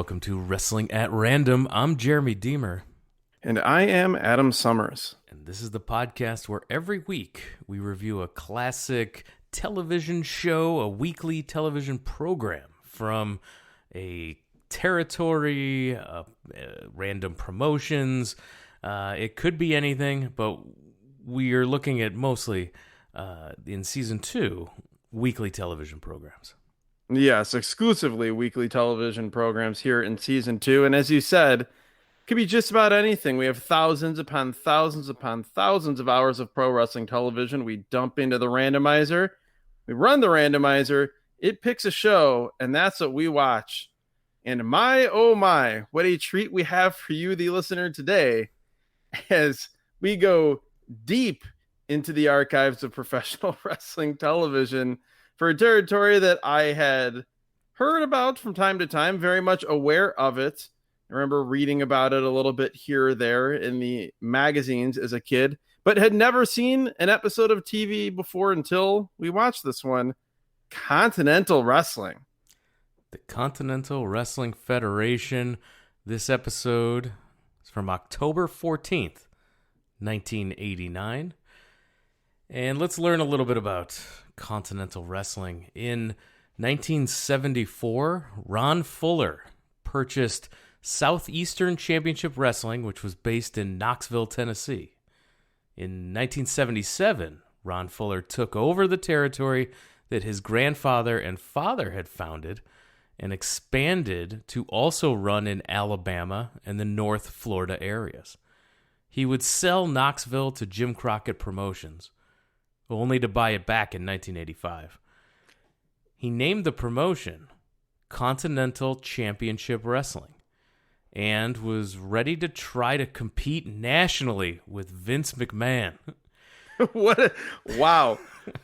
welcome to Wrestling at Random. I'm Jeremy Deemer. And I am Adam Summers. And this is the podcast where every week we review a classic television show, a weekly television program from a territory, random promotions. It could be anything, but we are looking at mostly, in Season 2, weekly television programs. Yes, exclusively weekly television programs here in Season 2. And as you said, it could be just about anything. We have thousands upon thousands upon thousands of hours of pro wrestling television. We dump into the randomizer. We run the randomizer. It picks a show, and that's what we watch. And my, oh my, what a treat we have for you, the listener, today, as we go deep into the archives of professional wrestling television for a territory that I had heard about from time to time, very much aware of it. I remember reading about it a little bit here or there in the magazines as a kid, but had never seen an episode of TV before until we watched this one, Continental Wrestling. The Continental Wrestling Federation. This episode is from October 14th, 1989. And let's learn a little bit about Continental Wrestling. In 1974, Ron Fuller purchased Southeastern Championship Wrestling, which was based in Knoxville, Tennessee. In 1977, Ron Fuller took over the territory that his grandfather and father had founded and expanded to also run in Alabama and the North Florida areas. He would sell Knoxville to Jim Crockett Promotions, only to buy it back in 1985. He named the promotion Continental Championship Wrestling and was ready to try to compete nationally with Vince McMahon. Wow.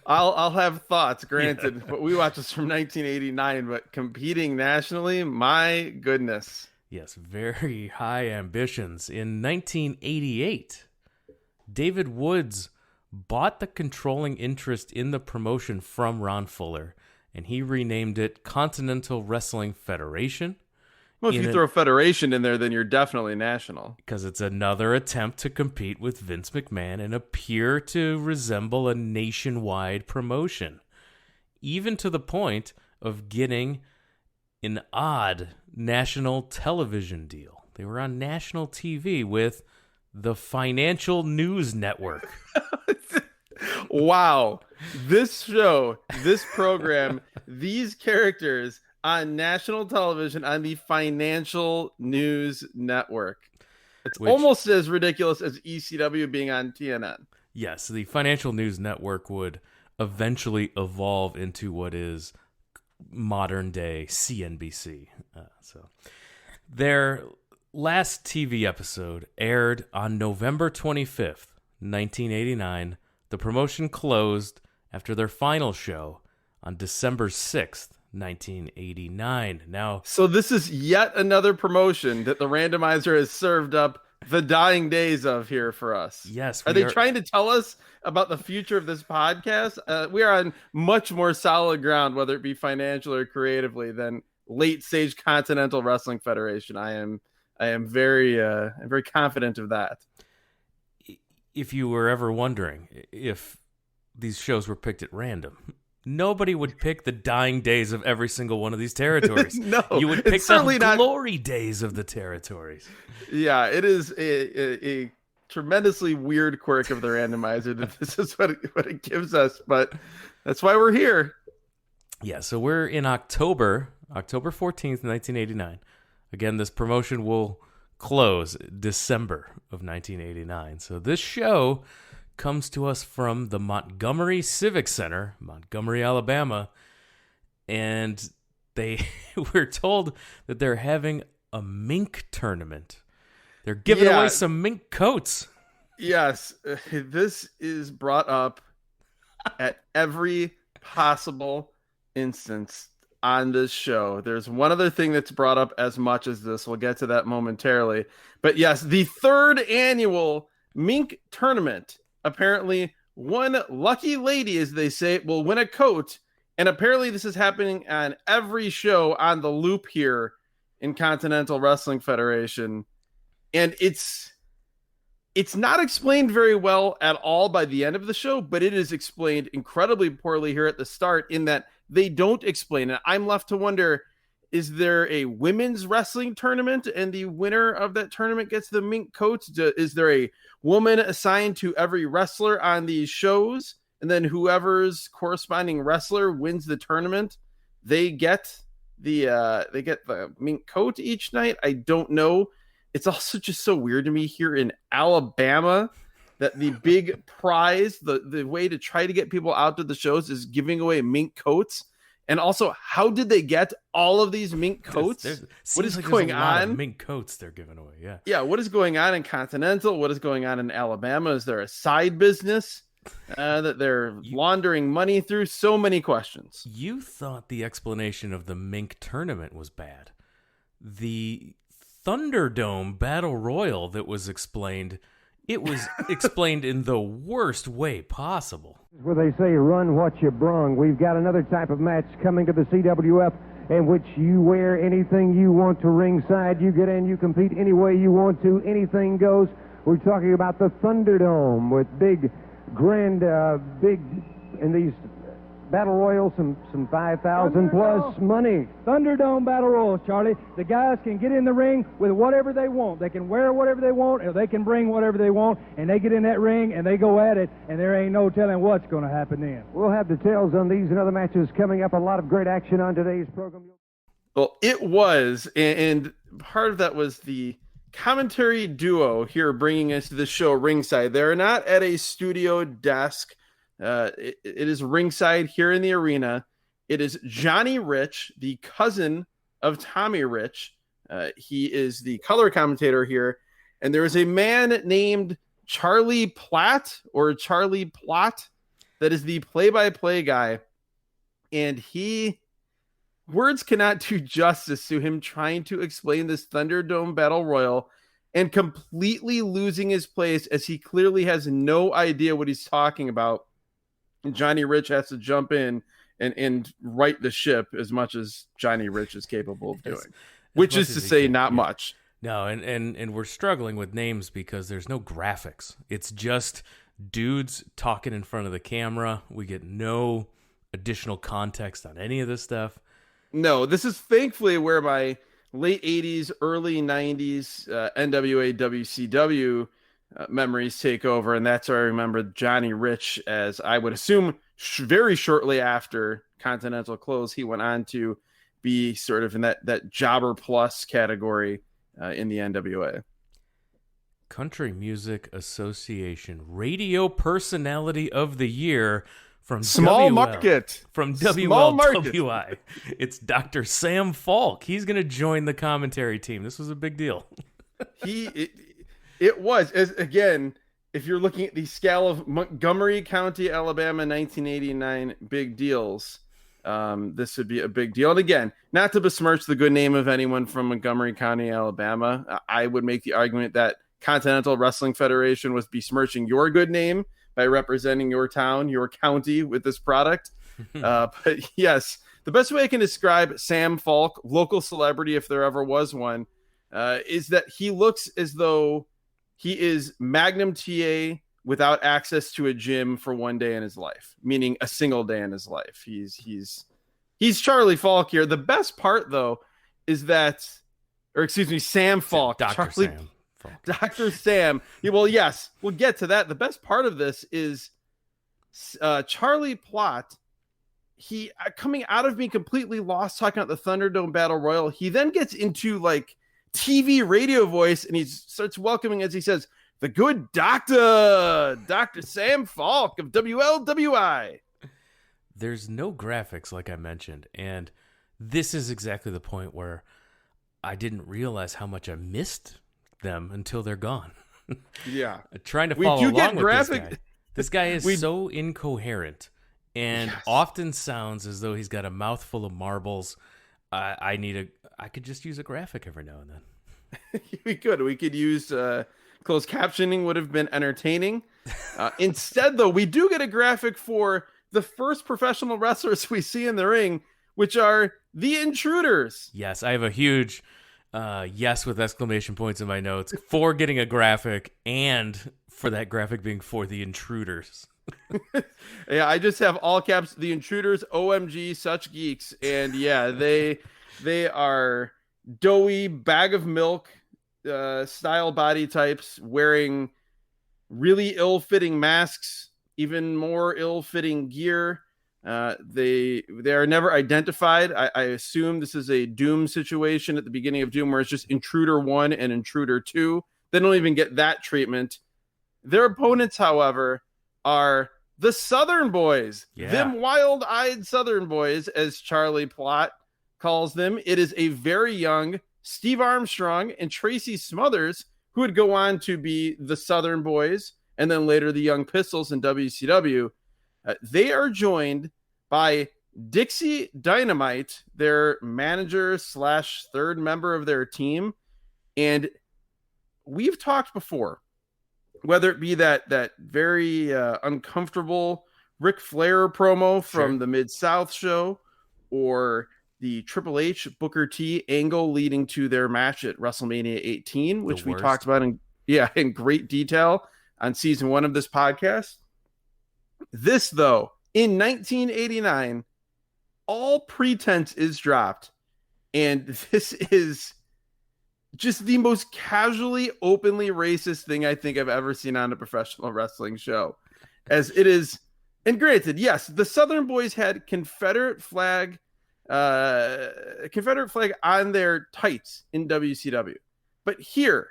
I'll have thoughts, granted, but we watched this from 1989, but competing nationally, my goodness. Yes, very high ambitions. In 1988, David Woods bought the controlling interest in the promotion from Ron Fuller, and he renamed it Continental Wrestling Federation. Well, if you throw Federation in there, then you're definitely national. Because it's another attempt to compete with Vince McMahon and appear to resemble a nationwide promotion, even to the point of getting an odd national television deal. They were on national TV with the Financial News Network. Wow. This show, this program, these characters on national television on the Financial News Network. It's almost as ridiculous as ECW being on TNN. Yes, the Financial News Network would eventually evolve into what is modern-day CNBC. So their last TV episode aired on November 25th, 1989. The promotion closed after their final show on December 6th, 1989. Now, so this is yet another promotion that the randomizer has served up the dying days of here for us. Yes. Are they trying to tell us about the future of this podcast? We are on much more solid ground, whether it be financial or creatively, than late stage Continental Wrestling Federation. I am very confident of that. If you were ever wondering if these shows were picked at random, nobody would pick the dying days of every single one of these territories. No, you would pick the glory days of the territories. Yeah, it is a tremendously weird quirk of the randomizer that this is what it gives us, but that's why we're here. Yeah, so we're in October 14th, 1989. Again, this promotion will close December of 1989. So this show comes to us from the Montgomery Civic Center, Montgomery, Alabama, and we're told that they're having a mink tournament. They're giving away some mink coats. Yes, this is brought up at every possible instance on this show. There's one other thing that's brought up as much as this. We'll get to that momentarily. But yes, the third annual mink tournament. Apparently, one lucky lady, as they say, will win a coat. And apparently this is happening on every show on the loop here in Continental Wrestling Federation. And it's not explained very well at all by the end of the show, but it is explained incredibly poorly here at the start in that they don't explain it. I'm left to wonder, is there a women's wrestling tournament and the winner of that tournament gets the mink coats? Is there a woman assigned to every wrestler on these shows? And then whoever's corresponding wrestler wins the tournament, they get the mink coat each night. I don't know. It's also just so weird to me here in Alabama that the big prize, the way to try to get people out to the shows is giving away mink coats. And also, how did they get all of these mink coats? What is going on? Mink coats they're giving away, yeah. Yeah, what is going on in Continental? What is going on in Alabama? Is there a side business that they're laundering money through? So many questions. You thought the explanation of the mink tournament was bad. The Thunderdome Battle Royal that was explained, it was explained in the worst way possible. Where they say run what you brung. We've got another type of match coming to the CWF in which you wear anything you want to ringside. You get in, you compete any way you want to. Anything goes. We're talking about the Thunderdome with big, grand, in these Battle Royals, some 5,000 plus money. Thunderdome Battle Royals, Charlie. The guys can get in the ring with whatever they want. They can wear whatever they want, or they can bring whatever they want, and they get in that ring and they go at it, and there ain't no telling what's going to happen then. We'll have details on these and other matches coming up. A lot of great action on today's program. Well, it was, and part of that was the commentary duo here bringing us to the show ringside. They're not at a studio desk. It is ringside here in the arena. It is Johnny Rich, the cousin of Tommy Rich. He is the color commentator here. And there is a man named Charlie Platt or Charlie Plot that is the play-by-play guy. And words cannot do justice to him trying to explain this Thunderdome Battle Royal and completely losing his place as he clearly has no idea what he's talking about. Johnny Rich has to jump in and right the ship as much as Johnny Rich is capable of doing, which is to say not much. No, and we're struggling with names because there's no graphics. It's just dudes talking in front of the camera. We get no additional context on any of this stuff. No, this is thankfully where my late 80s, early 90s NWA WCW memories take over, and that's where I remember Johnny Rich as, I would assume, very shortly after Continental closed, he went on to be sort of in that jobber plus category in the NWA. Country Music Association Radio Personality of the Year from Small WL, Market. From Small WLWI. It's Dr. Sam Falk. He's going to join the commentary team. This was a big deal. It was, as again, if you're looking at the scale of Montgomery County, Alabama, 1989 big deals, this would be a big deal. And again, not to besmirch the good name of anyone from Montgomery County, Alabama, I would make the argument that Continental Wrestling Federation was besmirching your good name by representing your town, your county with this product. But yes, the best way I can describe Sam Falk, local celebrity if there ever was one, is that he looks as though he is Magnum TA without access to a gym for one day in his life, meaning a single day in his life. He's Charlie Falk here. The best part, though, is that, or excuse me, Sam Falk. Dr. Sam Falk. Dr. Sam. Yeah, well, yes, we'll get to that. The best part of this is Charlie Plot. He coming out of being completely lost talking about the Thunderdome Battle Royal. He then gets into like TV radio voice, and he starts welcoming, as he says, the good Dr. Sam Falk of WLWI. There's no graphics, like I mentioned, and this is exactly the point where I didn't realize how much I missed them until they're gone. Yeah. Trying to follow along with this guy. This guy is so incoherent and often sounds as though he's got a mouthful of marbles. I could just use a graphic every now and then. We could use closed captioning, would have been entertaining. Instead, though, we do get a graphic for the first professional wrestlers we see in the ring, which are the Intruders. Yes, I have a huge Yes, with exclamation points in my notes, for getting a graphic and for that graphic being for the intruders. Yeah, I just have all caps, the intruders, OMG, such geeks. And yeah, they are doughy, bag of milk style body types wearing really ill-fitting masks, even more ill-fitting gear. They are never identified. I assume this is a Doom situation at the beginning of Doom where it's just Intruder 1 and Intruder 2. They don't even get that treatment. Their opponents, however, are the Southern Boys. Yeah. Them wild-eyed Southern Boys, as Charlie Plott calls them. It is a very young Steve Armstrong and Tracy Smothers who would go on to be the Southern Boys and then later the Young Pistols in WCW. They are joined by Dixie Dynamite, their manager / third member of their team. And we've talked before, whether it be that very uncomfortable Ric Flair promo from the Mid-South show or the Triple H Booker T angle leading to their match at WrestleMania 18, which we talked about in great detail on season 1 of this podcast. This, though, in 1989, all pretense is dropped, and this is just the most casually, openly racist thing I think I've ever seen on a professional wrestling show. As it is, and granted, yes, the Southern Boys had Confederate flag on their tights in WCW. But here,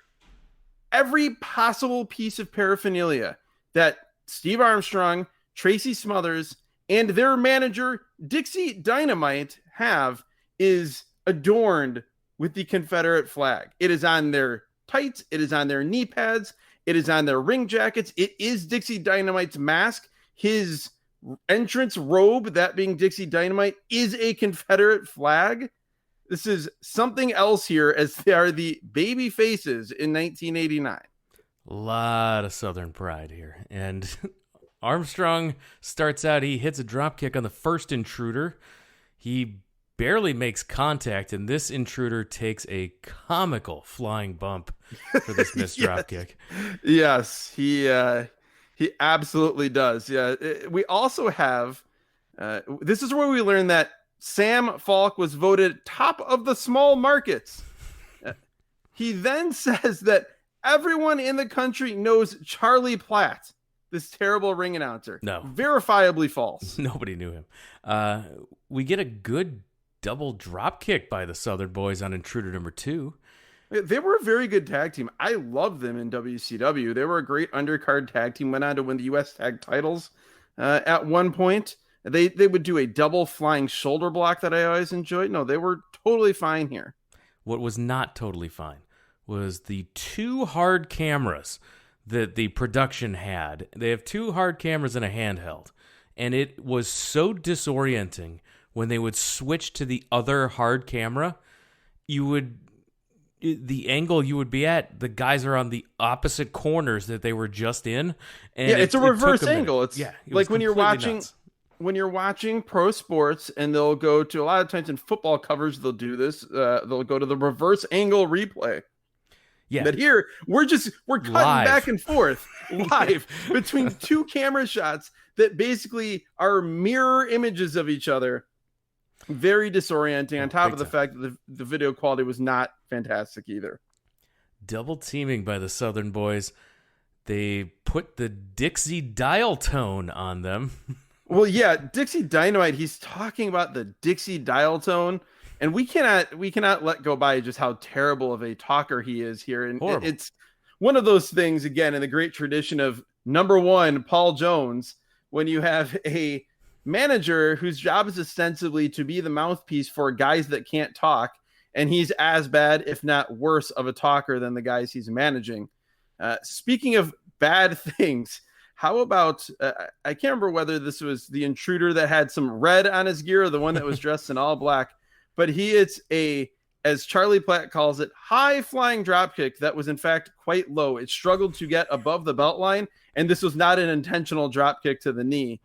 every possible piece of paraphernalia that Steve Armstrong, Tracy Smothers, and their manager, Dixie Dynamite, have is adorned with the Confederate flag. It is on their tights. It is on their knee pads. It is on their ring jackets. It is Dixie Dynamite's mask. His entrance robe, that being Dixie Dynamite, is a Confederate flag. This is something else here, as they are the baby faces in 1989. A lot of Southern pride here. And Armstrong starts out, he hits a drop kick on the first intruder. He barely makes contact, and this intruder takes a comical flying bump for this missed drop kick. Yes, he absolutely does. Yeah, we also have, this is where we learn that Sam Falk was voted top of the small markets. He then says that everyone in the country knows Charlie Platt, this terrible ring announcer. No. Verifiably false. Nobody knew him. We get a good double drop kick by the Southern Boys on intruder number 2. They were a very good tag team. I love them in WCW. They were a great undercard tag team. Went on to win the U.S. tag titles at one point. They would do a double flying shoulder block that I always enjoyed. No, they were totally fine here. What was not totally fine was the 2 hard cameras that the production had. They have 2 hard cameras and a handheld. And it was so disorienting when they would switch to the other hard camera. The angle you would be at, the guys are on the opposite corners that they were just in. And yeah, it's a reverse angle. It like when you're watching pro sports, and they'll go to, a lot of times in football coverage, they'll do this. They'll go to the reverse angle replay. Yeah. But here we're cutting back and forth live between 2 camera shots that basically are mirror images of each other. Very disorienting, on top of the fact that the video quality was not fantastic either. Double teaming by the Southern Boys. They put the Dixie dial tone on them. Well, yeah, Dixie Dynamite, he's talking about the Dixie dial tone, and we cannot let go by just how terrible of a talker he is here. And it's one of those things, again, in the great tradition of number 1, Paul Jones, when you have a manager whose job is ostensibly to be the mouthpiece for guys that can't talk, and he's as bad, if not worse, of a talker than the guys he's managing. Speaking of bad things, how about, I can't remember whether this was the intruder that had some red on his gear or the one that was dressed in all black, but he hits a, as Charlie Platt calls it, high flying dropkick that was in fact quite low. It struggled to get above the belt line, and this was not an intentional dropkick to the knee.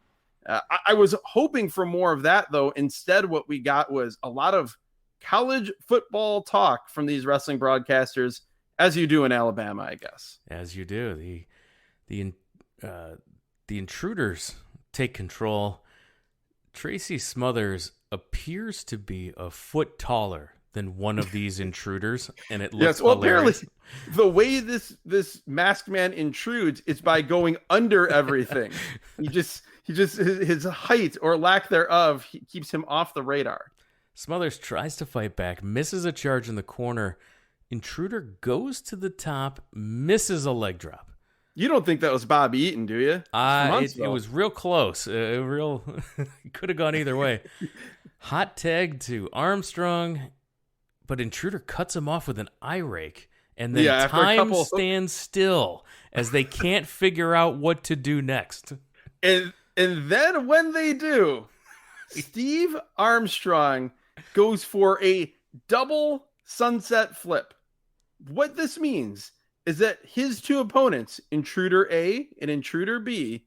I was hoping for more of that, though. Instead, what we got was a lot of college football talk from these wrestling broadcasters, as you do in Alabama, I guess. As you do. The intruders take control. Tracy Smothers appears to be a foot taller than one of ththese intruders, and it looks hilarious. Apparently, the way this masked man intrudes is by going under everything. His height or lack thereof keeps him off the radar. Smothers tries to fight back, misses a charge in the corner. Intruder goes to the top, misses a leg drop. You don't think that was Bobby Eaton, do you? It was real close. Could have gone either way. Hot tag to Armstrong, but Intruder cuts him off with an eye rake, and then time stands still as they can't figure out what to do next. And then when they do, Steve Armstrong goes for a double sunset flip. What this means is that his two opponents, Intruder A and Intruder B,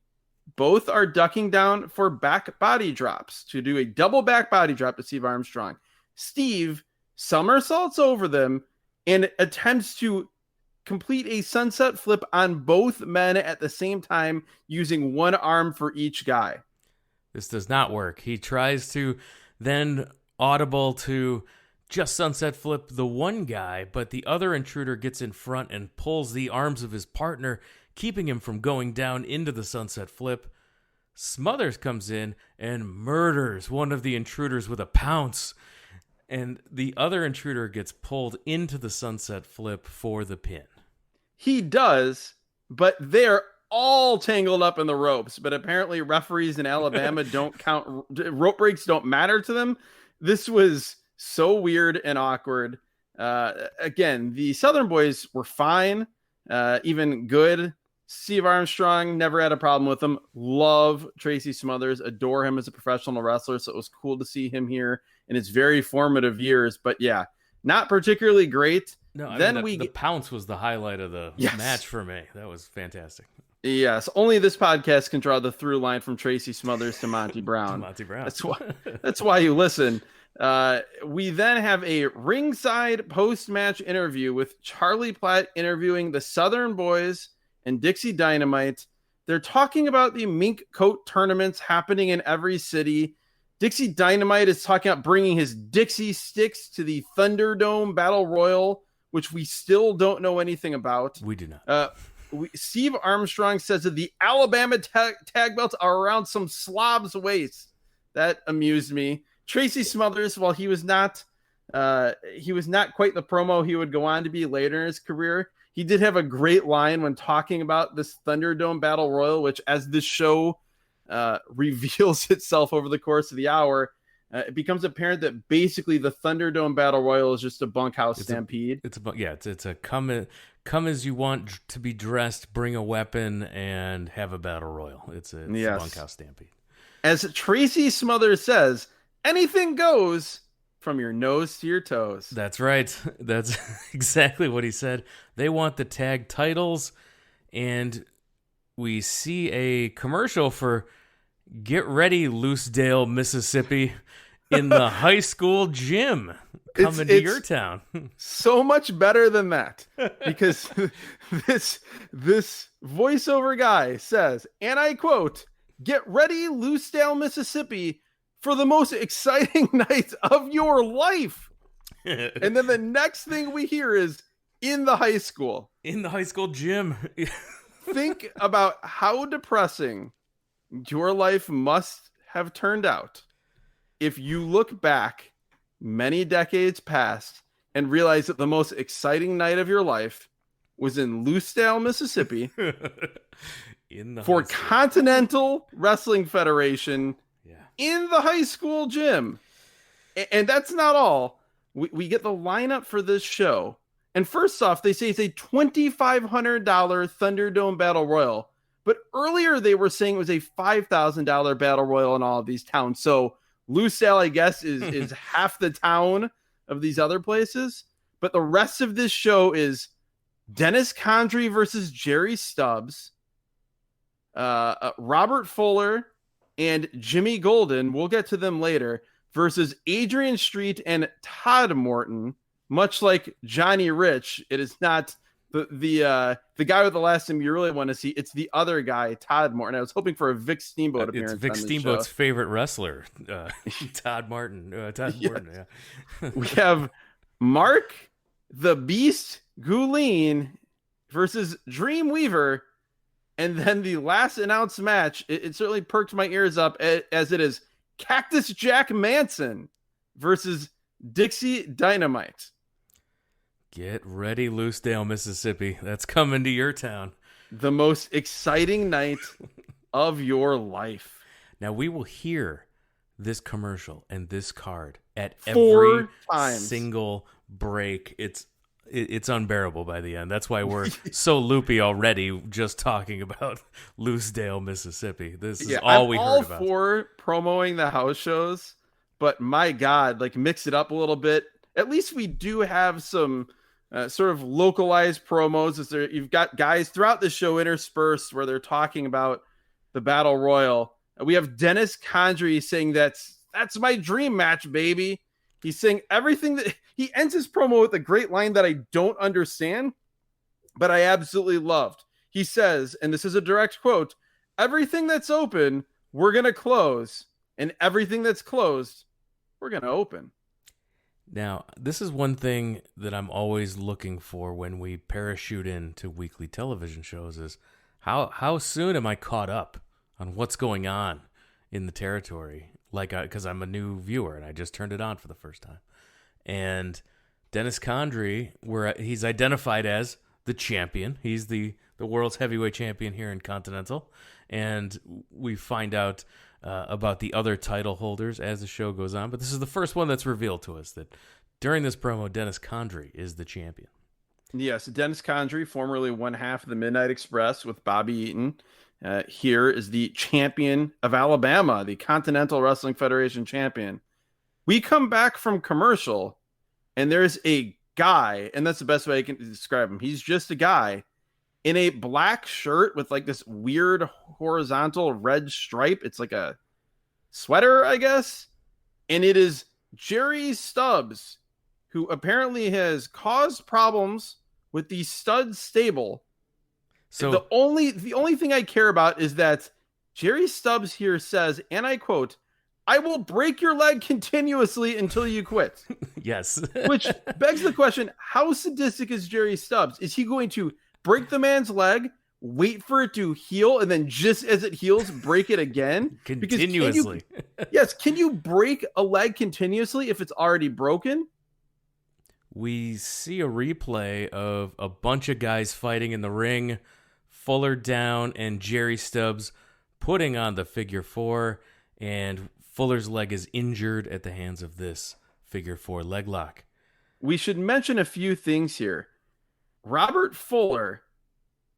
both are ducking down for back body drops to do a double back body drop to Steve Armstrong. Steve somersaults over them and attempts to complete a sunset flip on both men at the same time using one arm for each guy. This does not work. He tries to then audible to just sunset flip the one guy, but the other intruder gets in front and pulls the arms of his partner, keeping him from going down into the sunset flip. Smothers comes in and murders one of the intruders with a pounce, and the other intruder gets pulled into the sunset flip for the pin. He does, but they're all tangled up in the ropes, but apparently referees in Alabama don't count. Rope breaks don't matter to them. This was so weird and awkward. Again, the Southern boys were fine, even good. Steve Armstrong, never had a problem with him. Love Tracy Smothers, adore him as a professional wrestler, so it was cool to see him here in his very formative years. But yeah, not particularly great. No, the pounce was the highlight of the match for me. That was fantastic. Yes, only this podcast can draw the through line from Tracy Smothers to Monty Brown. That's why you listen. We then have a ringside post-match interview with Charlie Platt interviewing the Southern boys and Dixie Dynamite. They're talking about the mink coat tournaments happening in every city. Dixie Dynamite is talking about bringing his Dixie sticks to the Thunderdome Battle Royal, which we still don't know anything about. We do not. Steve Armstrong says that the Alabama tag belts are around some slob's waist. That amused me. Tracy Smothers, while he was not quite the promo he would go on to be later in his career, he did have a great line when talking about this Thunderdome Battle Royal, which, as this show reveals itself over the course of the hour, it becomes apparent that basically the Thunderdome Battle Royal is just a bunkhouse stampede. It's a come as you want to be dressed, bring a weapon, and have a battle royal. It's a bunkhouse stampede. As Tracy Smothers says, anything goes from your nose to your toes. That's right. That's exactly what he said. They want the tag titles, and we see a commercial for Get Ready, Loosedale, Mississippi, in the high school gym coming to your town. So much better than that, because this voiceover guy says, and I quote, "Get ready, Loosedale, Mississippi, for the most exciting night of your life." And then the next thing we hear is in the high school. In the high school gym. Think about how depressing your life must have turned out if you look back many decades past and realize that the most exciting night of your life was in Loosedale, Mississippi for Continental Wrestling Federation in the high school gym. And that's not all. We get the lineup for this show. And first off, they say it's a $2,500 Thunderdome Battle Royal. But earlier they were saying it was a $5,000 Battle Royal in all of these towns. So Loosedale, I guess, is half the town of these other places. But the rest of this show is Dennis Condrey versus Jerry Stubbs, Robert Fuller, and Jimmy Golden. We'll get to them later. versus Adrian Street and Todd Morton. Much like Johnny Rich, it is not the guy with the last name you really want to see. It's the other guy, Todd Morton. I was hoping for a Vic Steamboat appearance. It's Vic Steamboat's favorite wrestler, Todd Martin. Todd Morton. Yeah. We have Mark the Beast Gooling versus Dreamweaver, and then the last announced match. It certainly perked my ears up, as it is Cactus Jack Manson versus Dixie Dynamite. Get ready, Loosedale, Mississippi. That's coming to your town. The most exciting night of your life. Now, we will hear this commercial and this card at 4 every times. single break. It's unbearable by the end. That's why we're so loopy already just talking about Loosedale, Mississippi. This is all we heard about. I'm all for promoting the house shows, but my God, like, mix it up a little bit. At least we do have some sort of localized promos. You've got guys throughout the show interspersed where they're talking about the Battle Royal. We have Dennis Condrey saying that's my dream match, baby. He's saying everything that he ends his promo with a great line that I don't understand, but I absolutely loved. He says, and this is a direct quote, "Everything that's open, we're going to close, and everything that's closed, we're going to open." Now, this is one thing that I'm always looking for when we parachute into weekly television shows is how soon am I caught up on what's going on in the territory? Because I'm a new viewer and I just turned it on for the first time. And Dennis Condrey, where he's identified as the champion. He's the world's heavyweight champion here in Continental. And we find out about the other title holders as the show goes on. But this is the first one that's revealed to us that during this promo, Dennis Condrey is the champion. Yes, Dennis Condrey, formerly one half of the Midnight Express with Bobby Eaton, here is the champion of Alabama, the Continental Wrestling Federation champion. We come back from commercial, and there's a guy, and that's the best way I can describe him. He's just a guy in a black shirt with like this weird horizontal red stripe. It's like a sweater, I guess. And it is Jerry Stubbs, who apparently has caused problems with the Studs stable. So the only thing I care about is that Jerry Stubbs here says, and I quote, "I will break your leg continuously until you quit." Yes. Which begs the question, how sadistic is Jerry Stubbs? Is he going to break the man's leg, wait for it to heal, and then just as it heals, break it again? Continuously. Can you break a leg continuously if it's already broken? We see a replay of a bunch of guys fighting in the ring, Fuller down, and Jerry Stubbs putting on the figure four, and Fuller's leg is injured at the hands of this figure four leg lock. We should mention a few things here. Robert Fuller,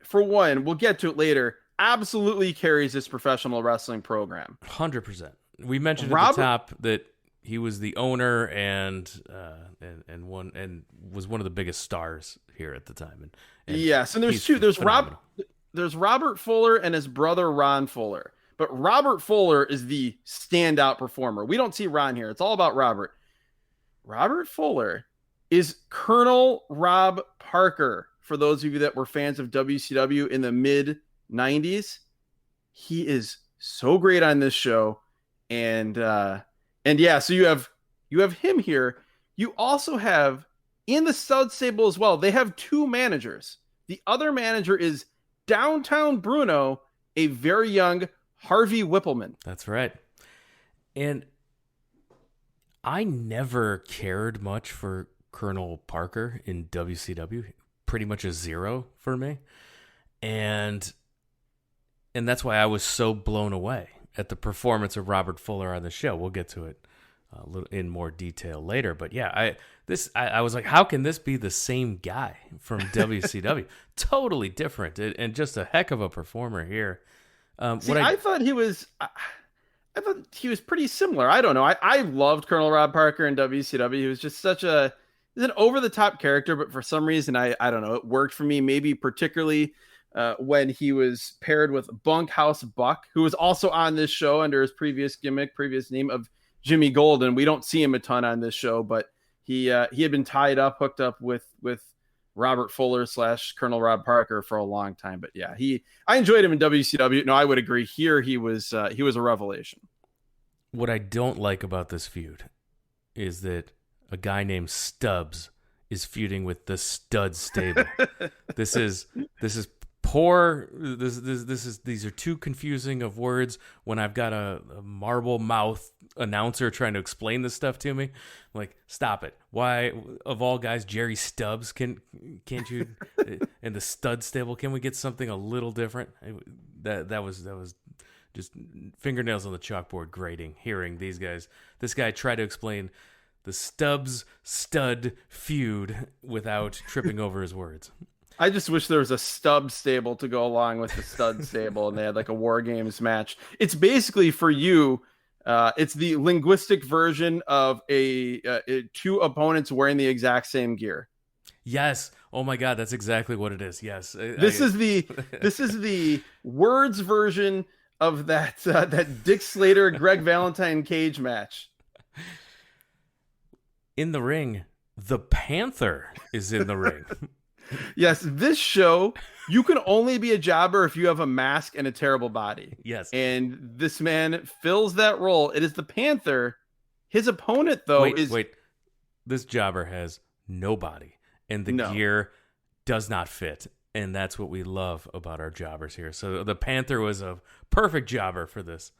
for one, we'll get to it later, absolutely carries this professional wrestling program. 100%. We mentioned at the top that he was the owner and was one of the biggest stars here at the time. And yes, and there's two. There's Robert Fuller and his brother Ron Fuller. But Robert Fuller is the standout performer. We don't see Ron here. It's all about Robert. Robert Fuller is Colonel Rob Parker. For those of you that were fans of WCW in the mid-90s, he is so great on this show. And yeah, so you have him here. You also have in the Stud Stable as well. They have two managers. The other manager is Downtown Bruno, a very young Harvey Whippleman. That's right. And I never cared much for Colonel Parker in WCW. Pretty much a zero for me. And that's why I was so blown away at the performance of Robert Fuller on the show. We'll get to it a little in more detail later. But yeah, I was like, how can this be the same guy from WCW? Totally different and just a heck of a performer here. I thought he was pretty similar. I don't know. I loved Colonel Rob Parker in WCW. He was just he's an over-the-top character, but for some reason, I don't know, it worked for me, maybe particularly when he was paired with Bunkhouse Buck, who was also on this show under his previous name of Jimmy Golden. We don't see him a ton on this show, but he had been hooked up with Robert Fuller / Colonel Rob Parker for a long time. But yeah, I enjoyed him in WCW. No, I would agree. Here he was a revelation. What I don't like about this feud is that a guy named Stubbs is feuding with the Stud Stable. This is poor. These are too confusing of words when I've got a marble mouth announcer trying to explain this stuff to me. Like, stop it. Why, of all guys, Jerry Stubbs? Can't you? In the Stud Stable, can we get something a little different? That was just fingernails on the chalkboard grating, hearing this guy try to explain the Stubbs Stud feud without tripping over his words. I just wish there was a Stubbs Stable to go along with the Stud Stable, and they had like a War Games match. It's basically, for you, it's the linguistic version of two opponents wearing the exact same gear. Yes. Oh my God, that's exactly what it is. Yes. This is the words version of that Dick Slater Greg Valentine cage match. In the ring, the Panther is in the ring. Yes, this show, you can only be a jobber if you have a mask and a terrible body. Yes. And this man fills that role. It is the Panther. His opponent, though, Wait. This jobber has no body, and the gear does not fit. And that's what we love about our jobbers here. So the Panther was a perfect jobber for this.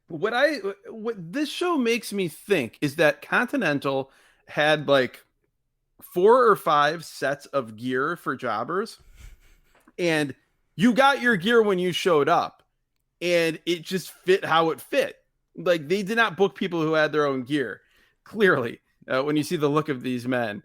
What this show makes me think is that Continental had like 4 or 5 sets of gear for jobbers, and you got your gear when you showed up, and it just fit how it fit. Like, they did not book people who had their own gear. Clearly, when you see the look of these men.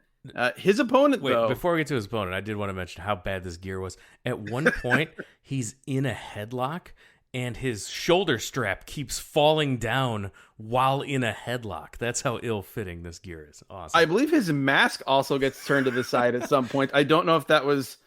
His opponent, though. Before we get to his opponent, I did want to mention how bad this gear was. At one point, he's in a headlock, and his shoulder strap keeps falling down while in a headlock. That's how ill-fitting this gear is. Awesome. I believe his mask also gets turned to the side at some point. I don't know if that was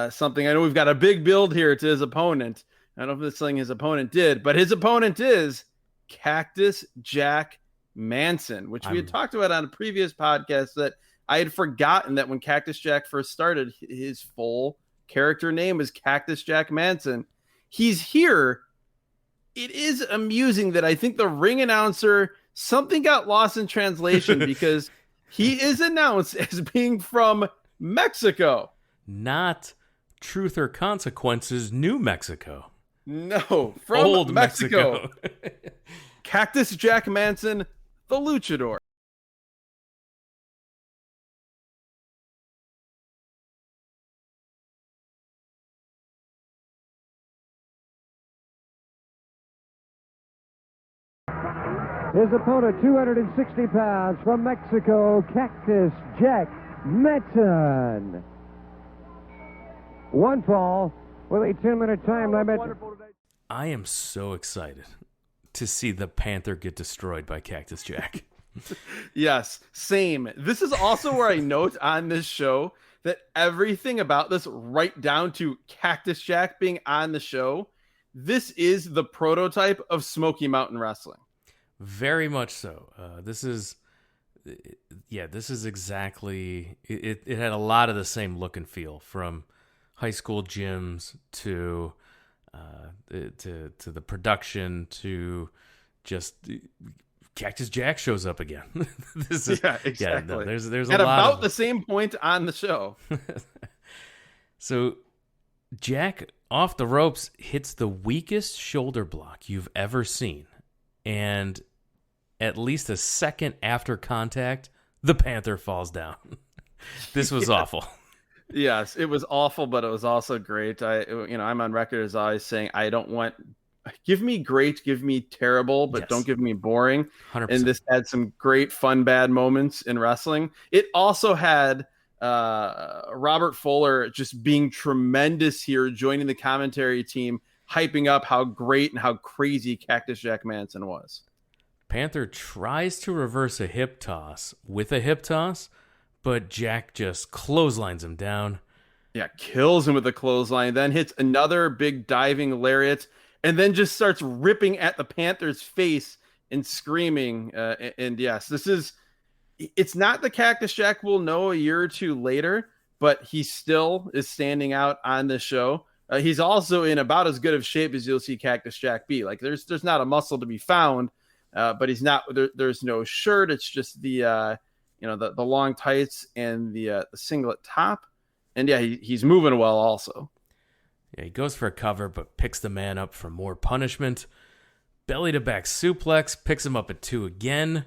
something. I know we've got a big build here to his opponent. I don't know if this thing his opponent did, but his opponent is Cactus Jack Manson, which we had talked about on a previous podcast. That I had forgotten that when Cactus Jack first started, his full character name was Cactus Jack Manson. He's here. It is amusing that I think the ring announcer, something got lost in translation because he is announced as being from Mexico. Not Truth or Consequences, New Mexico. No, from Old Mexico. Cactus Jack Manson, the luchador. His opponent, 260 pounds, from Mexico, Cactus Jack Manson. One fall with a 10-minute time limit. I am so excited to see the Panther get destroyed by Cactus Jack. Yes, same. This is also where I note on this show that everything about this, right down to Cactus Jack being on the show, this is the prototype of Smoky Mountain Wrestling. Very much so. This is exactly it. It had a lot of the same look and feel, from high school gyms to the production to just Cactus Jack shows up again. Exactly. Yeah, no, there's at a lot about of the same point on the show. So Jack, off the ropes, hits the weakest shoulder block you've ever seen, and at least a second after contact, the Panther falls down. This was awful. Yes, it was awful, but it was also great. I'm on record as always saying I don't want, give me great, give me terrible, but don't give me boring. 100%. And this had some great fun bad moments in wrestling. It also had Robert Fuller just being tremendous here, joining the commentary team, hyping up how great and how crazy Cactus Jack Manson was. Panther tries to reverse a hip toss with a hip toss, but Jack just clotheslines him down. Yeah, kills him with a clothesline, then hits another big diving lariat, and then just starts ripping at the Panther's face and screaming. And yes, it's not the Cactus Jack we'll know a year or two later, but he still is standing out on this show. He's also in about as good of shape as you'll see Cactus Jack be. Like there's not a muscle to be found, but he's not. There's no shirt. It's just the long tights and the singlet top. And yeah, he's moving well also. Yeah, he goes for a cover, but picks the man up for more punishment. Belly to back suplex, picks him up at 2 again.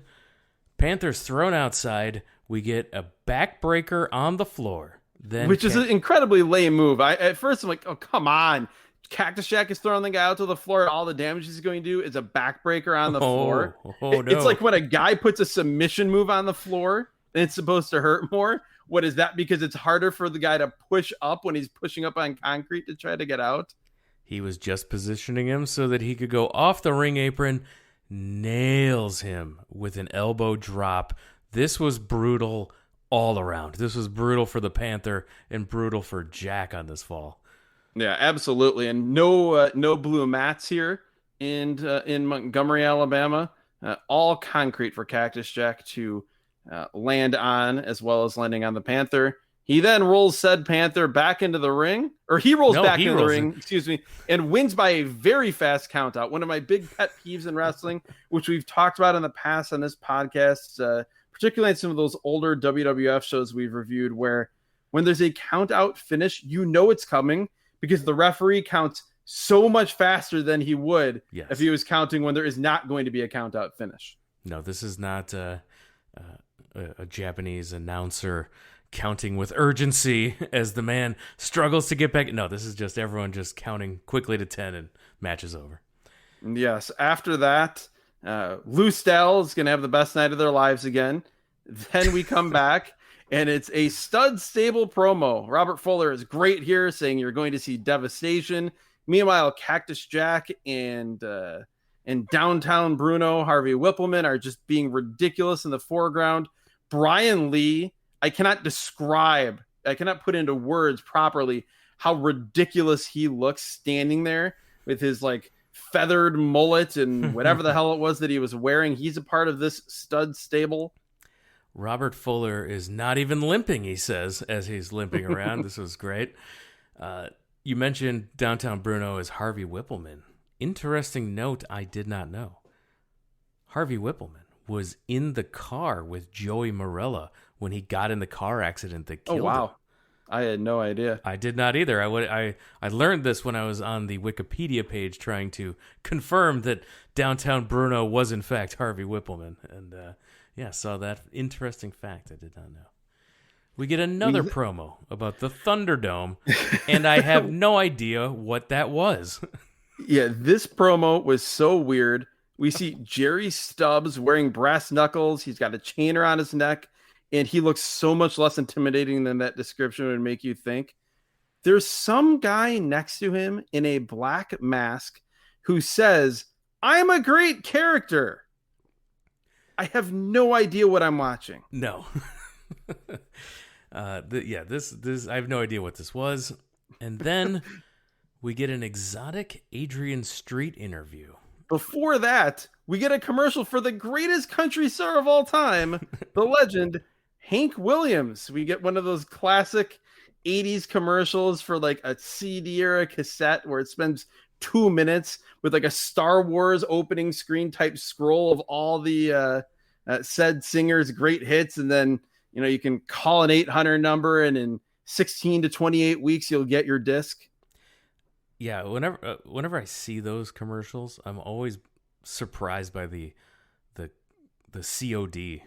Panther's thrown outside. We get a backbreaker on the floor. Which is an incredibly lame move. At first I'm like, oh, come on. Cactus Jack is throwing the guy out to the floor, and all the damage he's going to do is a backbreaker on the floor. No. It's like when a guy puts a submission move on the floor, and it's supposed to hurt more. What is that? Because it's harder for the guy to push up when he's pushing up on concrete to try to get out? He was just positioning him so that he could go off the ring apron, nails him with an elbow drop. This was brutal all around. This was brutal for the Panther and brutal for Jack on this fall. Yeah, absolutely. And no blue mats here in Montgomery, Alabama. All concrete for Cactus Jack to land on, as well as landing on the Panther. He then rolls said Panther back into the ring, or he rolls back into the ring, and wins by a very fast count out. One of my big pet peeves in wrestling, which we've talked about in the past on this podcast, particularly in some of those older WWF shows we've reviewed, where when there's a count out finish, you know it's coming because the referee counts so much faster than he would if he was counting when there is not going to be a count out finish. No, this is not a Japanese announcer counting with urgency as the man struggles to get back. No, this is just everyone just counting quickly to 10 and match is over. Yes. After that, Lou Stell is going to have the best night of their lives again. Then we come back and it's a stud stable promo. Robert Fuller is great here, saying you're going to see devastation. Meanwhile, Cactus Jack and Downtown Bruno, Harvey Whippleman, are just being ridiculous in the foreground. Brian Lee, I cannot put into words properly how ridiculous he looks standing there with his like feathered mullet and whatever the hell it was that he was wearing. He's a part of this stud stable. Robert Fuller is not even limping, he says, as he's limping around. This was great. You mentioned Downtown Bruno as Harvey Whippleman. Interesting note I did not know. Harvey Whippleman was in the car with Joey Morella when he got in the car accident that killed him. I had no idea. I did not either. I learned this when I was on the Wikipedia page trying to confirm that Downtown Bruno was in fact Harvey Whippleman. And saw that interesting fact I did not know. We get another promo about the Thunderdome, and I have no idea what that was. Yeah, this promo was so weird. We see Jerry Stubbs wearing brass knuckles. He's got a chain around his neck, and he looks so much less intimidating than that description would make you think. There's some guy next to him in a black mask who says, "I'm a great character." I have no idea what I'm watching. No. This I have no idea what this was. And then we get an exotic Adrian Street interview. Before that, we get a commercial for the greatest country star of all time, the legend, Hank Williams. We get one of those classic 80s commercials for like a CD or a cassette where it spends 2 minutes with like a Star Wars opening screen type scroll of all the said singer's great hits. And then, you can call an 800 number and in 16 to 28 weeks, you'll get your disc. Yeah, whenever I see those commercials, I'm always surprised by the COD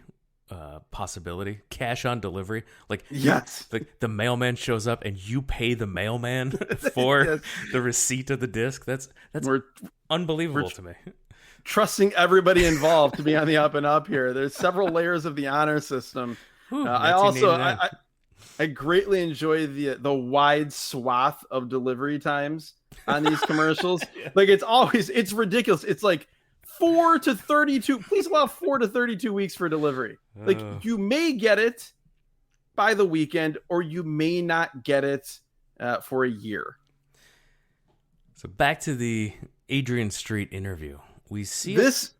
possibility, cash on delivery. Like, yes, the mailman shows up and you pay the mailman for the receipt of the disc. That's unbelievable to me. Trusting everybody involved to be on the up and up here. There's several layers of the honor system. I greatly enjoy the wide swath of delivery times on these commercials. Yeah. Like it's ridiculous. It's like 4 to 32. Please allow 4 to 32 weeks for delivery. Like you may get it by the weekend or you may not get it for a year. So back to the Adrian Street interview. We see this.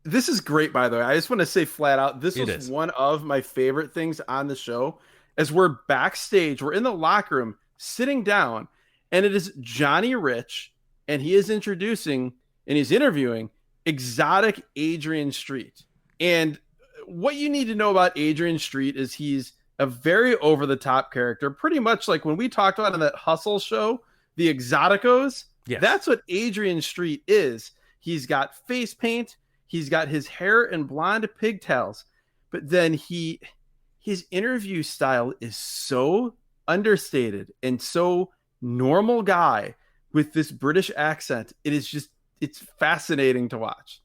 This is great, by the way. I just want to say flat out, this It was is. one of my favorite things on the show. As we're backstage, we're in the locker room, sitting down, and it is Johnny Rich, and he is introducing and he's interviewing exotic Adrian Street. And what you need to know about Adrian Street is he's a very over-the-top character, pretty much like when we talked about in that Hustle show, the Exoticos. Yes. That's what Adrian Street is. He's got face paint. He's got his hair in blonde pigtails, but then his interview style is so understated and so normal guy with this British accent. It's fascinating to watch.